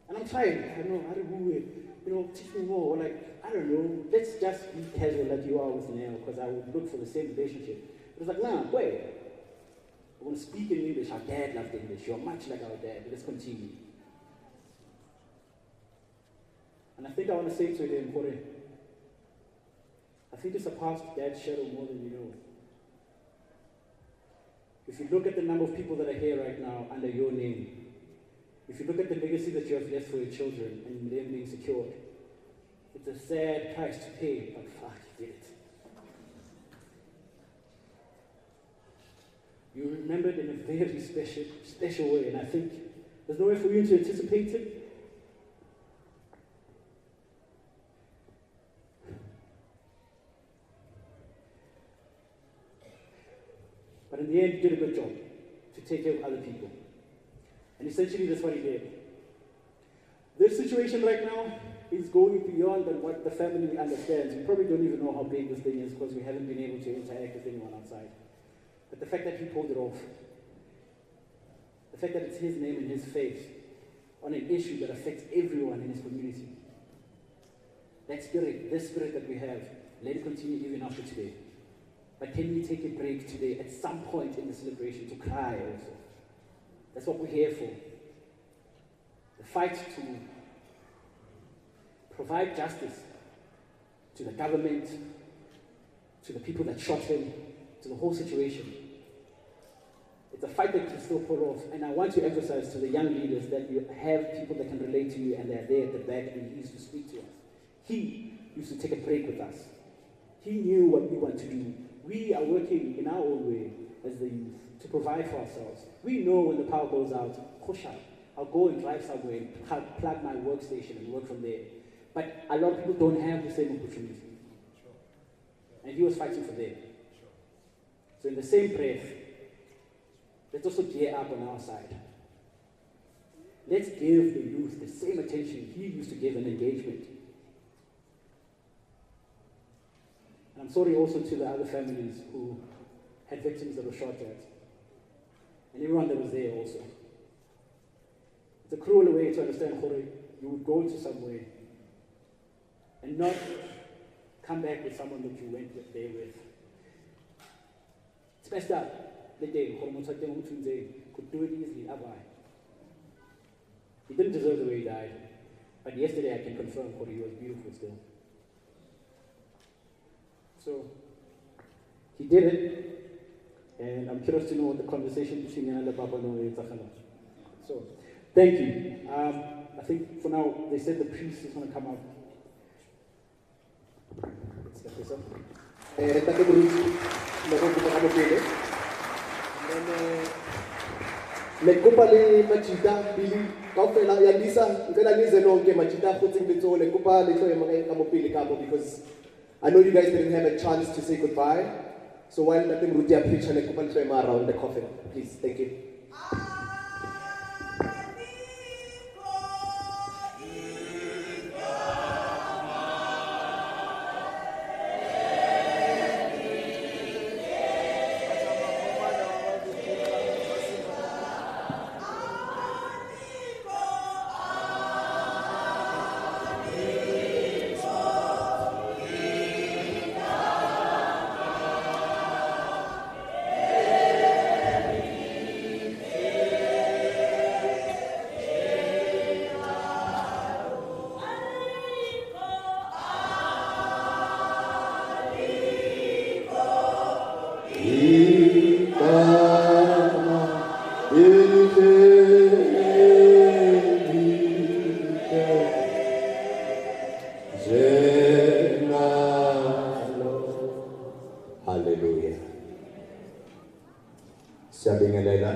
S13: And I'm trying, I don't know, teach me more, or like, I don't know, let's just be casual like you are with Nell, because I would look for the same relationship. It was like, nah, wait. I want to speak in English. Our dad loved English. You're much like our dad. Let's continue. And I think I want to say to him, Kore, I think you surpassed Dad's shadow more than you know. If you look at the number of people that are here right now under your name, if you look at the legacy that you have left for your children and them being secured, it's a sad price to pay, but fuck, you did it. You're remembered in a very special way, and I think there's no way for you to anticipate it. But in the end, you did a good job to take care of other people. And essentially, that's what he did. This situation right now is going beyond than what the family understands. We probably don't even know how big this thing is because we haven't been able to interact with anyone outside. But the fact that he pulled it off, the fact that it's his name and his face on an issue that affects everyone in his community, that spirit, this spirit that we have, let it continue even after today. But can we take a break today at some point in the celebration to cry also? That's what we're here for. The fight to provide justice to the government, to the people that shot him, to the whole situation. It's a fight that you can still pull off. And I want to emphasize to the young leaders that you have people that can relate to you and they're there at the back and he used to speak to us. He used to take a break with us. He knew what we want to do. We are working in our own way as the youth to provide for ourselves. We know when the power goes out, I'll go and drive somewhere and plug my workstation and work from there. But a lot of people don't have the same opportunity. And he was fighting for them. So in the same breath, let's also gear up on our side. Let's give the youth the same attention he used to give an engagement. And I'm sorry also to the other families who had victims that were shot at. And everyone that was there also. It's a cruel way to understand Hore. You would go to somewhere and not come back with someone that you went there with. It's messed up. The day Kgomotso could do it easily. He didn't deserve the way he died. But yesterday I can confirm Hore, he was beautiful still. So he did it, and I'm curious to know what the conversation between Yana and Papa is. So, thank you. I think for now, they said the priest is going to come out. Let's get this up.
S2: Nekupa le machita pili kaofela ya lisa ngela nize nonke machita futhi ngitso nekupa le tlo emang ka mo pili ka mo, because I know you guys didn't have a chance to say goodbye. So while let them Rutia preach and nekupa le tlo ema around the coffin, please. Thank you.
S14: Hallelujah. Siyabingelela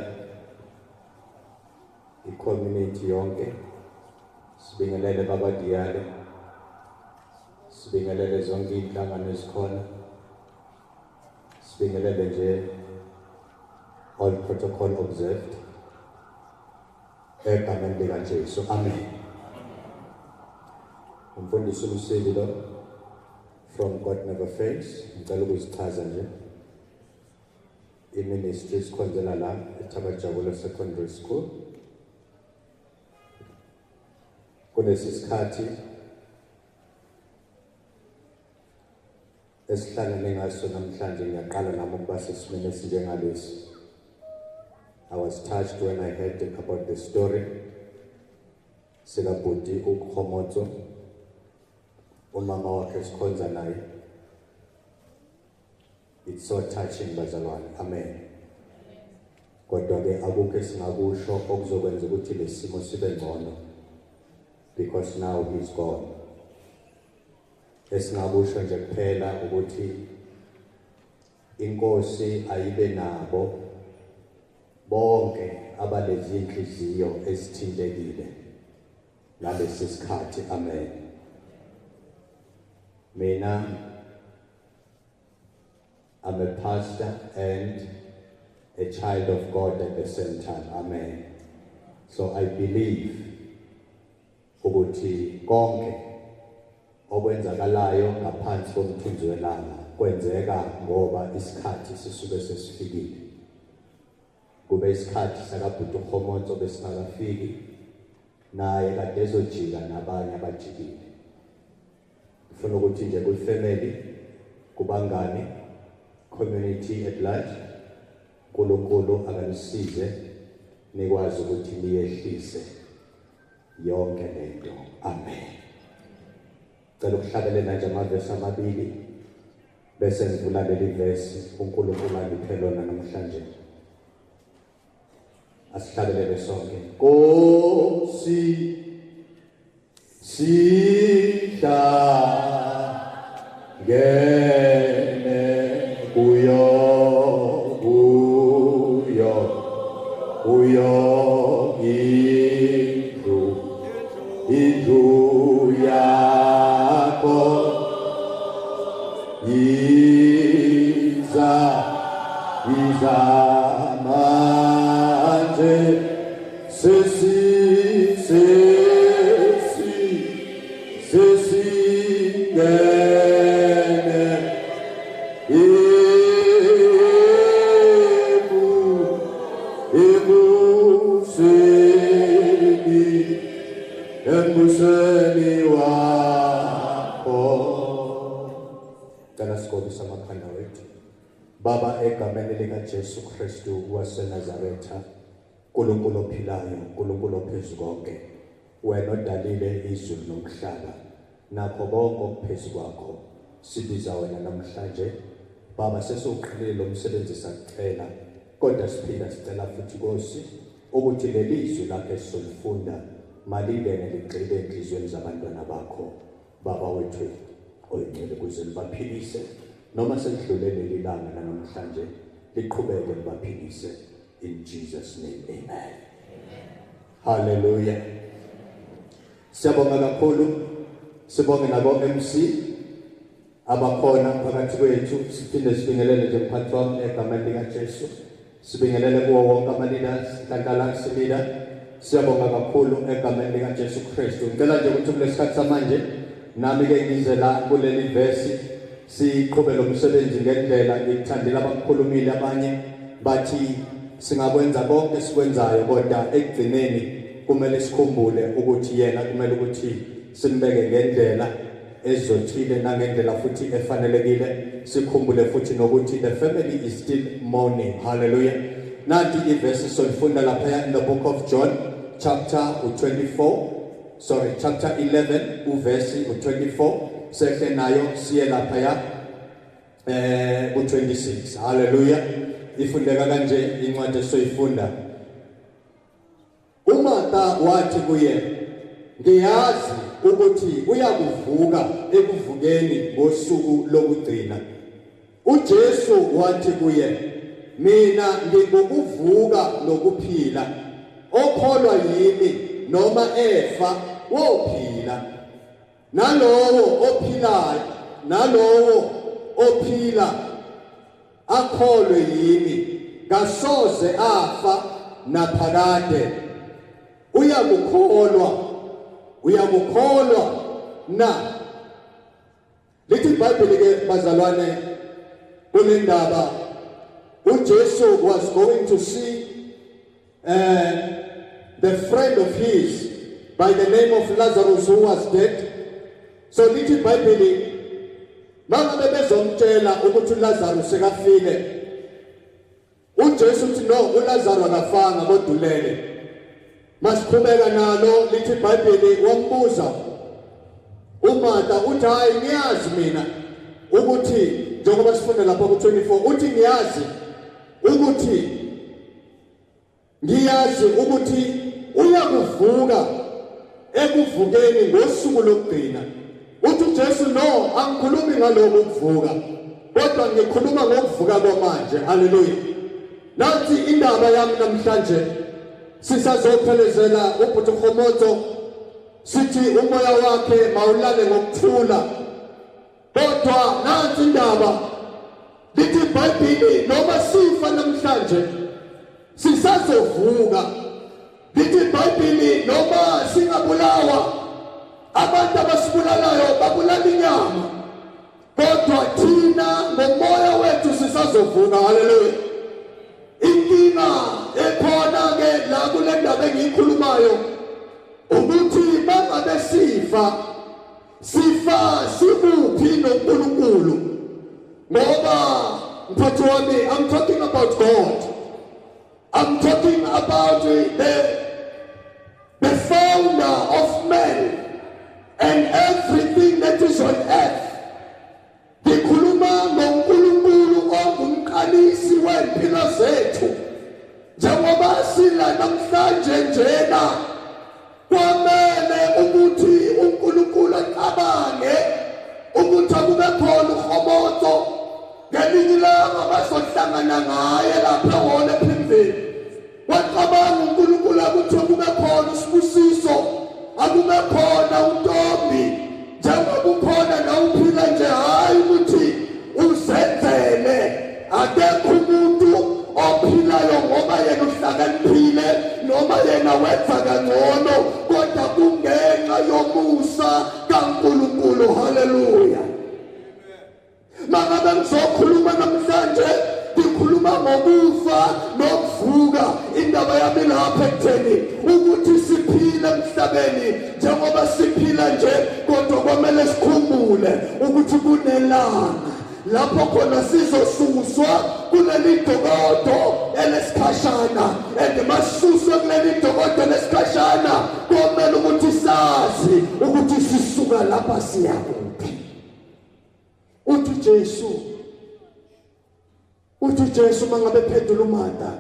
S14: i-community yonke. Sibingelele Baba Diale. Sibingelele zonke inhlangano ezikhona. Sibingelele nje all protocol observed. Egameni lika Jesu. Amen. Umfundisi Msibi lo from God Never Fails. Ngicela ukuzichaza nje. I-ministry sikhonzela la eThabajabula Secondary School. Kulesi sikhathi esihlangene ngaso namhlanje ngiyaqala nami ukuba sesimene esinjengalesi. I was touched when I heard about the story. Sikabhuti uKgomotso, umama wakhe sikhonza naye. It's so touching bazalwane. Amen. Kodwa ke akukho esingakusho okuzokwenza ukuthi lesimo sibe ngcono, because now he's gone. Esingakusho nje kuphela ukuthi inkosi ayibe nabo bonke abalezi inhliziyo ezithintekile ngalesi sikhathi. Amen. Mina, I'm a pastor and a child of God at the same time. Amen. So I believe ukuthi konke okwenzakalayo ngaphansi komthunzi welanga kwenzeka ngoba isikhathi sisuke sesifikile. Kube isikhathi sakabhuti uKgomotso besingakafiki, naye kade ezojika nabanye abajikile. Ufuna ukuthi nje kwi-family, kubangani, community at large, uNkulunkulu akanisize nikwazi ukuthi niyehlise yonke lento. Amen. Cela ukuhlabelela nje amavesi amabili bese ngivula leli verse uNkulunkulu angiphe lona namhlanje. Asihlabelele sonke. Nkosi sihla ngene kuyo indlu yakho iza manje sesingene embusweni wakho. Cela sikhombise amakhanda wethu. Baba egameni likaJesu Kristu waseNazaretha, uNkulunkulu ophilayo, uNkulunkulu ophezu konke, wena odalile izulu nomhlaba, nakho konke okuphezu kwakho, sibiza wena namhlanje. Baba sesiwuqhelile lo msebenzi sacela, kodwa siphila sicela futhi Nkosi ukuthi leli izwi lakho esolifunda malingene ligxile enhliziyweni zabantwana bakho. Baba wethu oyingcwele kuze libaphilise, noma sekudlule leli langa namhlanje liqhubeke libaphilise. In Jesus' name, amen. Hallelujah. Siyabonga kakhulu, sibonge nabo MC abakhona phakathi kwethu, siphinde sibingelele nje mphathi wami egameni likaJesu, sibingelele kuwo wonke ama-leaders, kantalansi leader. Siyabonga kakhulu egameni likaJesu Kristu. Ngicela nje ukuthi kulesikhathi samanje nami ke ngize la kuleli verse siqhube lo msebenzi ngendlela ngithandela abakhulumile abanye bathi singakwenza konke sikwenzayo kodwa ekugcineni kumele sikhumbule ukuthi yena kumele ukuthi simbeke ngendlela ezothile nangendlela futhi efanelekile. Sikhumbule futhi nokuthi the family is still mourning. Hallelujah. Nanti iverse solifunda lapha in the book of John chapter 11 uverse 24 sekhe nayo siye lapha ku26. Hallelujah. Ifundeka kanje incwadi soyifunda. uMartha wathi kuye, ngiyazi ukuthi uyakuvuka ekuvukeni ngosuku lokugcina. uJesu wathi kuye, mina ngikuvuka nokuphila, okholwa yimi noma efa wophila. Nalowo ophila akholwe yimi kasoze afa naphakade. Uyakukholwa na. Lithi iBhayibheli ke bazalwane kule ndaba uJesu was going to see the friend of his by the name of Lazarus who was dead. So lithi iBhayibheli mangabe bezomtshela ukuthi uLazarus sekafile, uJesu uthi no, uLazarus akafanga kodulele. Masiqhubeka nalo lithi iBhayibheli wambuza uMartha uthi hayi ngiyazi mina ukuthi njengoba sifunda lapha ku24 uthi ngiyazi ukuthi uyakuvuka ekuvukeni ngosuku lokugcina. Uthi uJesu no, angikhulumi ngaloko ukuvuka, kodwa ngikhuluma ngokuvuka kwamanje. Hallelujah. Nathi indaba yami namhlanje sisazophelezela ubhuti Kgomotso sithi umoya wakhe mawulale ngokuthula. Kodwa nathi indaba lithi iBhayibheli noma sifa namhlanje sisazovuka. Lithi iBhayibheli noma singabulawa, abantu abasibulalayo babulala inyama, kodwa thina ngomoya wethu sisazovuka. Hallelujah. Inkinga ekhona ke la kule ndaba engiyikhulumayo ukuthi mangabe sifa sikuphi noNkulunkulu. Ngoba mphathi wami, I'm talking about God. I'm talking about the founder of man and everything that is on earth. Ngikhuluma ngoNkulunkulu ongumqalisi wempilo zethu. Njengoba sila namhlanje njena, kwamele ukuthi uNkulunkulu acabange ukuthi akube khona uKgomotso ngelinye ilanga bazohlangana ngaye lapha wona ePimville. Wacabanga uNkulunkulu ukuthi akube khona uSibusiso, akube khona uNtombi, njengoba ukhona na uphila nje, hayi ukuthi uzenzele. Akekho umuntu ophilayo ngoba yena uhlakaniphile noma yena wenza kangcono, kodwa kungenxa yomusa kaNkulunkulu. Hallelujah. Mangabe ngizokhuluma namhlanje ngikhuluma ngokufa nokuvuka. Indaba yami lapha ekutheni ukuthi siphile emhlabeni njengoba siphila nje kodwa kwamele sikhumbule ukuthi kunelanga lapho khona sizosuswa kuleli dokodo elesikhashana and masuswa kuleli dokodo elesikhashana kumele ukuthi sazi ukuthi sisuka lapha siya kuphi. Uthi Jesu mangabe phendula uMatha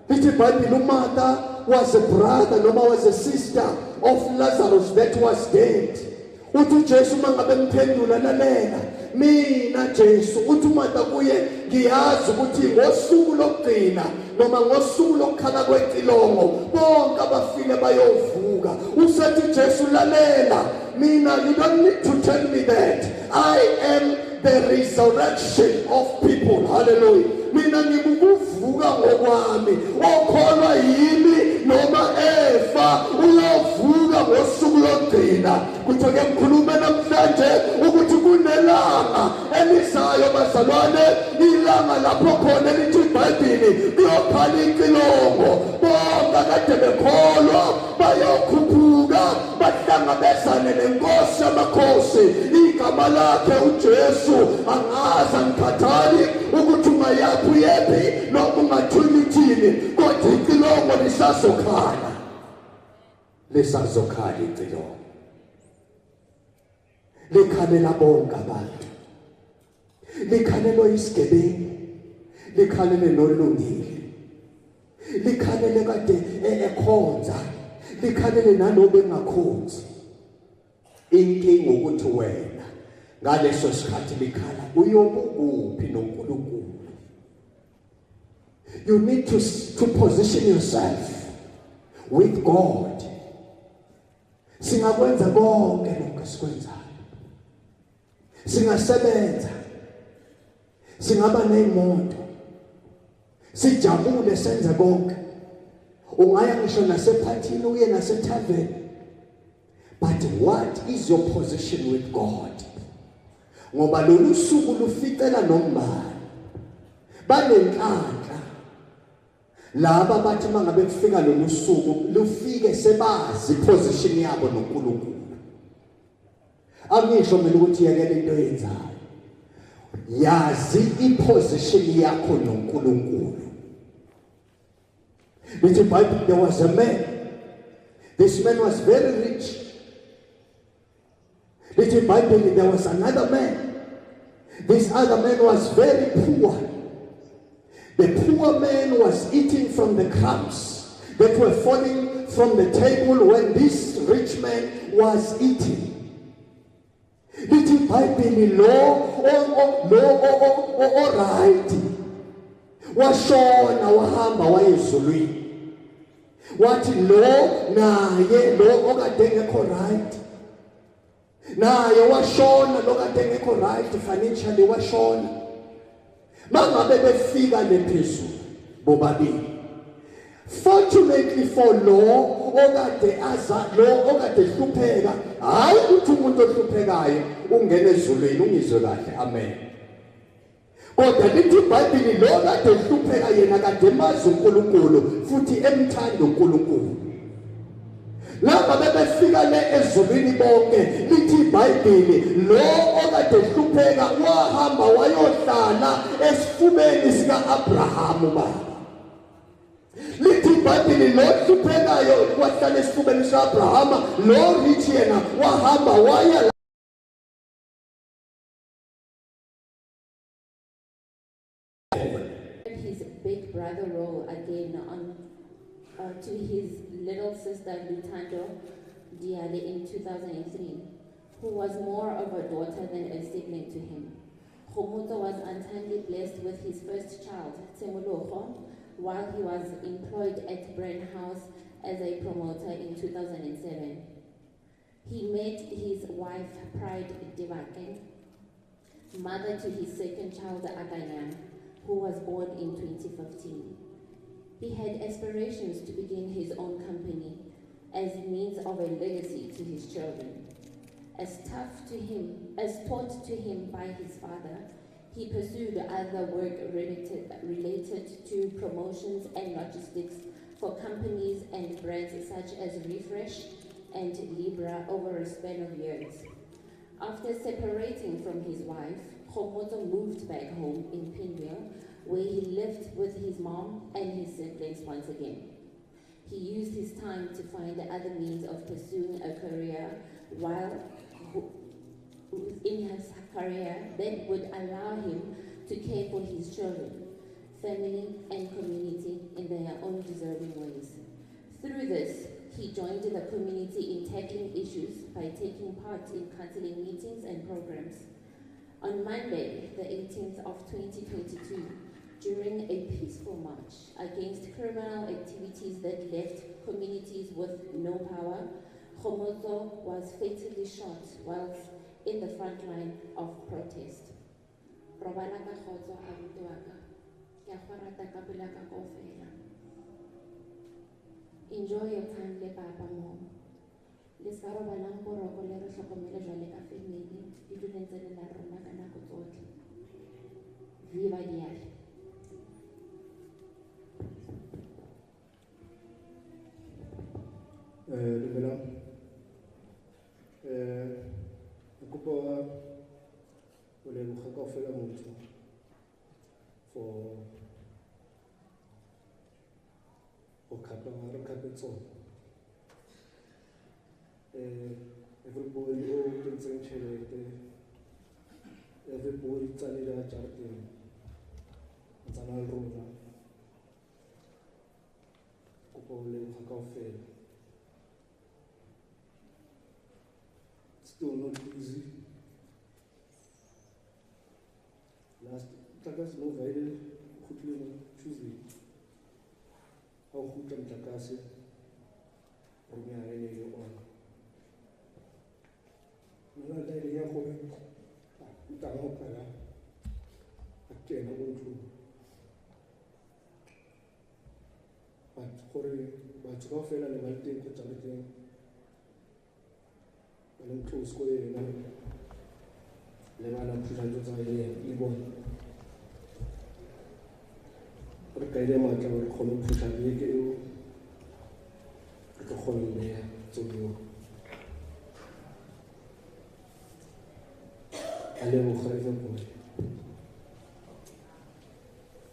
S14: lithi iBhayibheli uMatha was a brother noma was a sister of Lazarus that was dead. Uthi Jesu mangabe mphendula lalela mina Jesu uthi uMatha kuye ngiyazi ukuthi ngosuku lokugcina noma ngosuku lokukhala kwecilongo bonke abafile bayovuka. Usethi Jesu lalela mina, you don't need to tell me that I am the resurrection of people. Hallelujah. Mina ngibukuvuka ngokwami okholwa yimi noma efa uyovuka ngosuku lokugcina. Kutho ke ngikhuluma namhlanje ukuthi kunelanga elizayo bazalwane, ilanga lapho khona lithi iBhayibheli kuyokhala icilongo bonke kade bekholwa bayokhuphuka bahlangabezane neNkosi yamakhosi igama lakhe uJesu. Angaza ngikhathali ukuthi ungayaphi uyephi noma ungathuli thini kodwa icilongo lisazokhala icilongo likhalela bonke abantu, likhalelwa isigebengu, likhalele nolungile, likhalele kade ekhonza, likhalele nanobe engakhonzi. Inkinga ukuthi wena ngaleso sikhathi likhala uyobukuphi noNkulunkulu. You need to position yourself with God. Singakwenza konke lokho esikwenzayo, singasebenza, singaba neimoto, sijabule senze konke, ungaya ngisho nasephathini uye nasethaveni. But what is your position with God? Ngoba lolu suku luficela nombani banenhlanhla laba bathi mangabe kufika lolu suku lufike sebazi position yabo noNkulunkulu. Angisho mina ukuthi yakela into yenzayo, yazi iposition yakho noNkulunkulu. With the Bible there was a man, this man was very rich. With the Bible there was another man, this other man was very poor. The poor man was eating from the crumbs that were falling from the table when this rich man was eating. Lithi iBhayibheli lo right washona wahamba wayezulwini, wathi lo naye lo okade ngekho right naye washona, lo kade ngekho right financially washona. Mangabe befika lephezulu bobabili, fortunately for lo okade hlupheka, hayi ukuthi umuntu ohluphekayo ungena ezulwini, ungizwe kahle, amen. Kodwa lithi iBhayibheli lo kade hlupheka yena kade emazi uNkulunkulu futhi emthanda uNkulunkulu. Laba bebefika le ezulwini bonke, lithi iBhayibheli lo okade hlupheka wahamba wayohlala esifubeni sika-Abrahamu baba. Lithi iBhayibheli lo hluphekayo wahlala esifubeni sika-Abrahama, lo rich yena wahamba waya
S15: his big brother role again on to his little sister Luthando Diale in 2003, who was more of a daughter than a sibling to him. Kgomotso was untimely blessed with his first child, Tshemologo, while he was employed at Brand House as a promoter in 2007. He met his wife, Pride Diale, mother to his second child, Aganya, who was born in 2015. He had aspirations to begin his own company as means of a legacy to his children. As taught to him by his father, he pursued other work related to promotions and logistics for companies and brands such as Refresh and Libra over a span of years. After separating from his wife, Kgomotso moved back home in Pimville, where he lived with his mom and his siblings once again. He used his time to find other means of pursuing a career in his career that would allow him to care for his children, family, and community in their own deserving ways. Through this, he joined the community in tackling issues by taking part in counseling meetings and programs. On Monday, the 18th of 2022, during a peaceful march against criminal activities that left communities with no power, Kgomotso was fatally shot whilst in the front line of protest. Enjoy your time le papa mo. Le ska robalang boroko le re hlokomele jwale ka family le dule ntse le la rona ka nako tsotlhe. Viva Diale.
S16: Dumelang. Ke kopa o leboga kaofela motho for re kapetsong. Everybody who kentseng tjhelete, everybody tsanile a jareteng, tsana le rona. Kopa o leboga kaofela. Still not easy. Last Takas no very quickly Tuesday. How good can Takasi or me any on? No, I didn't hear from him. Utamokara. I can't go through. But Goffin and the Maltin put everything. And two square and Lerato presented by Ebon. But I didn't want to call him to take you at the whole day to you. I live with her boy.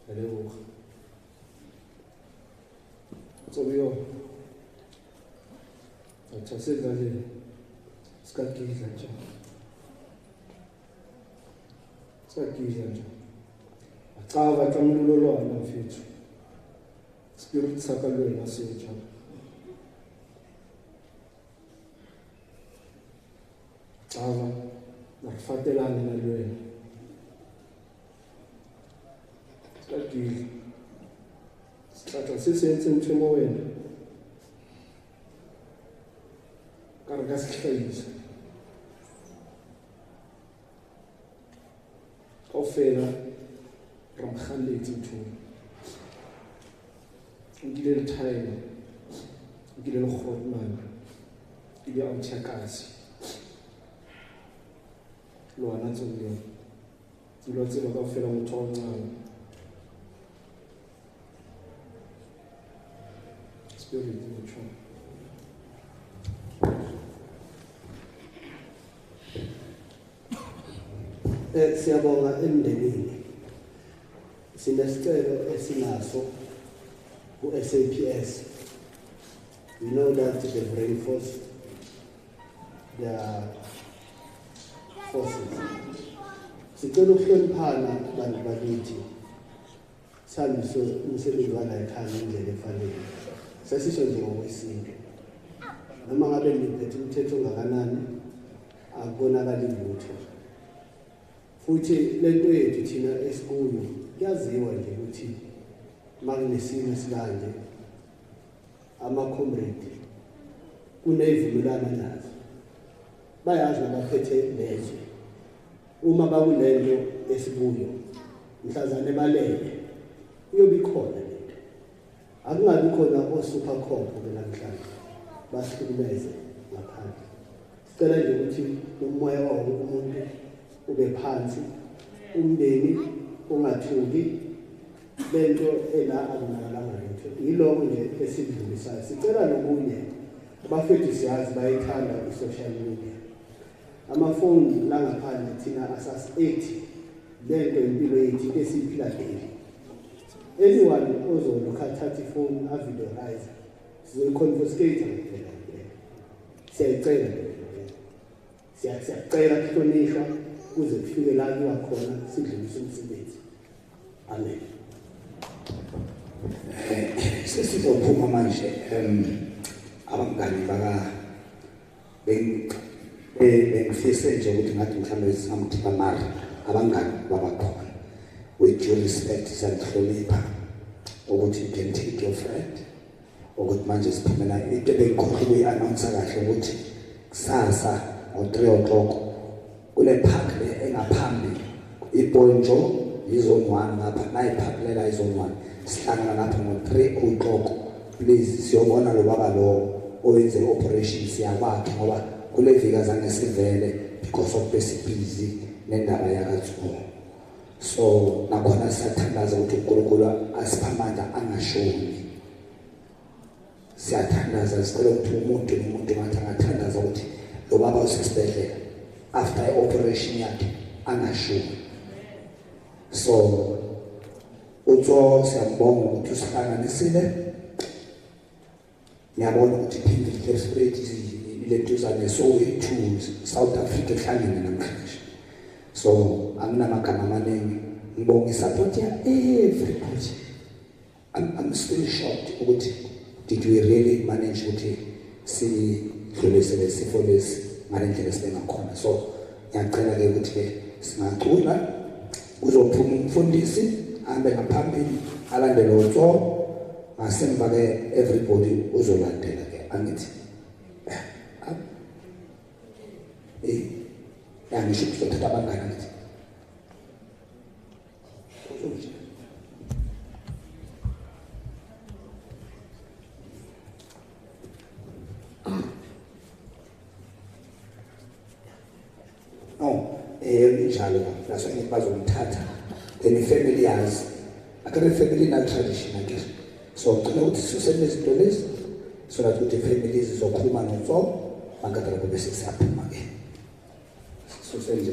S16: I live with her. So we all. I just said that. Skakiza nje. Acaba tamlulolwana mfethu. Spirit sakalweni aseja. Acaba narifatelana nalweni. Skakiza. Sithatha sisenze mthemo wena. Karga sihlayisa. Ofela ramkhaleti to ngile time ngile le khotman ile a tshakasi lwana tsone dilo tsela ka ofela motho o ntsana spirit motho
S17: siyabonga emndenini sinesicelo esinaso ku-SAPS. We know that they've reinforced their forces. Sicela ukuhloniphana bantu bakithi sihambise umsebenzi wala ekhaya ngendlela efanele. Sesisho nje ngokwesintu. Noma ngabe niphethe umthetho ongakanani akubonakali lutho. Futhi lento yethu thina esikuyo kuyaziwa nje ukuthi makunesimo esikanje ama-comrade kuneyivumelana nazo bayazi nabaphethe lezwe uma bakulento esikuyo mhlazane ebalele uyobe ikhona lento akungabi khona o-super cop namhlanje basihlukumeze ngaphandle. Sicela nje ukuthi umoya wawo umuntu ube phansi, umndeni ungathuki lento ela akunakalanga lento. Yiloko nje esidlulisayo. Sicela nokunye abafethu siyazi bayithanda i-social media. Amafoni la ngaphandle thina asas-8 lento impilo yethu into esiyiphila daily. Anyone ozolokha athatha ifoni avideoize sizoyi-confiscate ngempela. Siyayicela siyacela kuhlonishwa kuze kufike la kuwa khona sidlulise umsebenzi. Amen.
S18: Sesizophuma manje abangani baka bengifise nje ukuthi ngathi mhlawumbe singamthipa mara abangani babakhona with due respect siyahlonipha ukuthi you can take your friend ukuthi manje siphumela into ebengikhohlwe ukuyi-announce kahle ukuthi kusasa ngo-3 o'clock kule park le engaphambi iPontsho izone 1 ngapha nayiphaklela izone 1 sihlangana lapha ngo-3 o'clock. Please siyobona lo baba lo owenze operation siyakwakhe ngoba kule viki azange sivele because of busy nendaba yakathuko. So nakhona siyathandaza ukuthi uNkulunkulu asipha amandla angashoni. Siyathandaza sicela ukuthi umuntu nomuntu ngathi angathandaza ukuthi lo baba usesibhedlela after operation yakhe angashoni. So utho siyabonga ukuthi usihlanganisile. Ngiyabona ukuthi Pimville Spirit ilentuzane Soweto South Africa ehlangene namhlanje. So anginamagama amaningi ngibonga isupport ya everybody. I'm still shocked ukuthi did we really manage ukuthi sidlulise lesifo lesi ngalendlela esibengakhona. So ngiyacela ke ukuthi ke singacula kuzophuma umfundisi ahambe ngaphambili alandele utho ngasemva ke everybody uzolandela ke angithi ngisho kuzothatha abangani ngithi njalo naso bazomthatha then ifamily yazi akere family na tradition akere. So ngicela ukuthi sisebenzise izinto lezi so that ukuthi families zizokhuluma nomfo bangadala kube sesiyaphuma ke so senje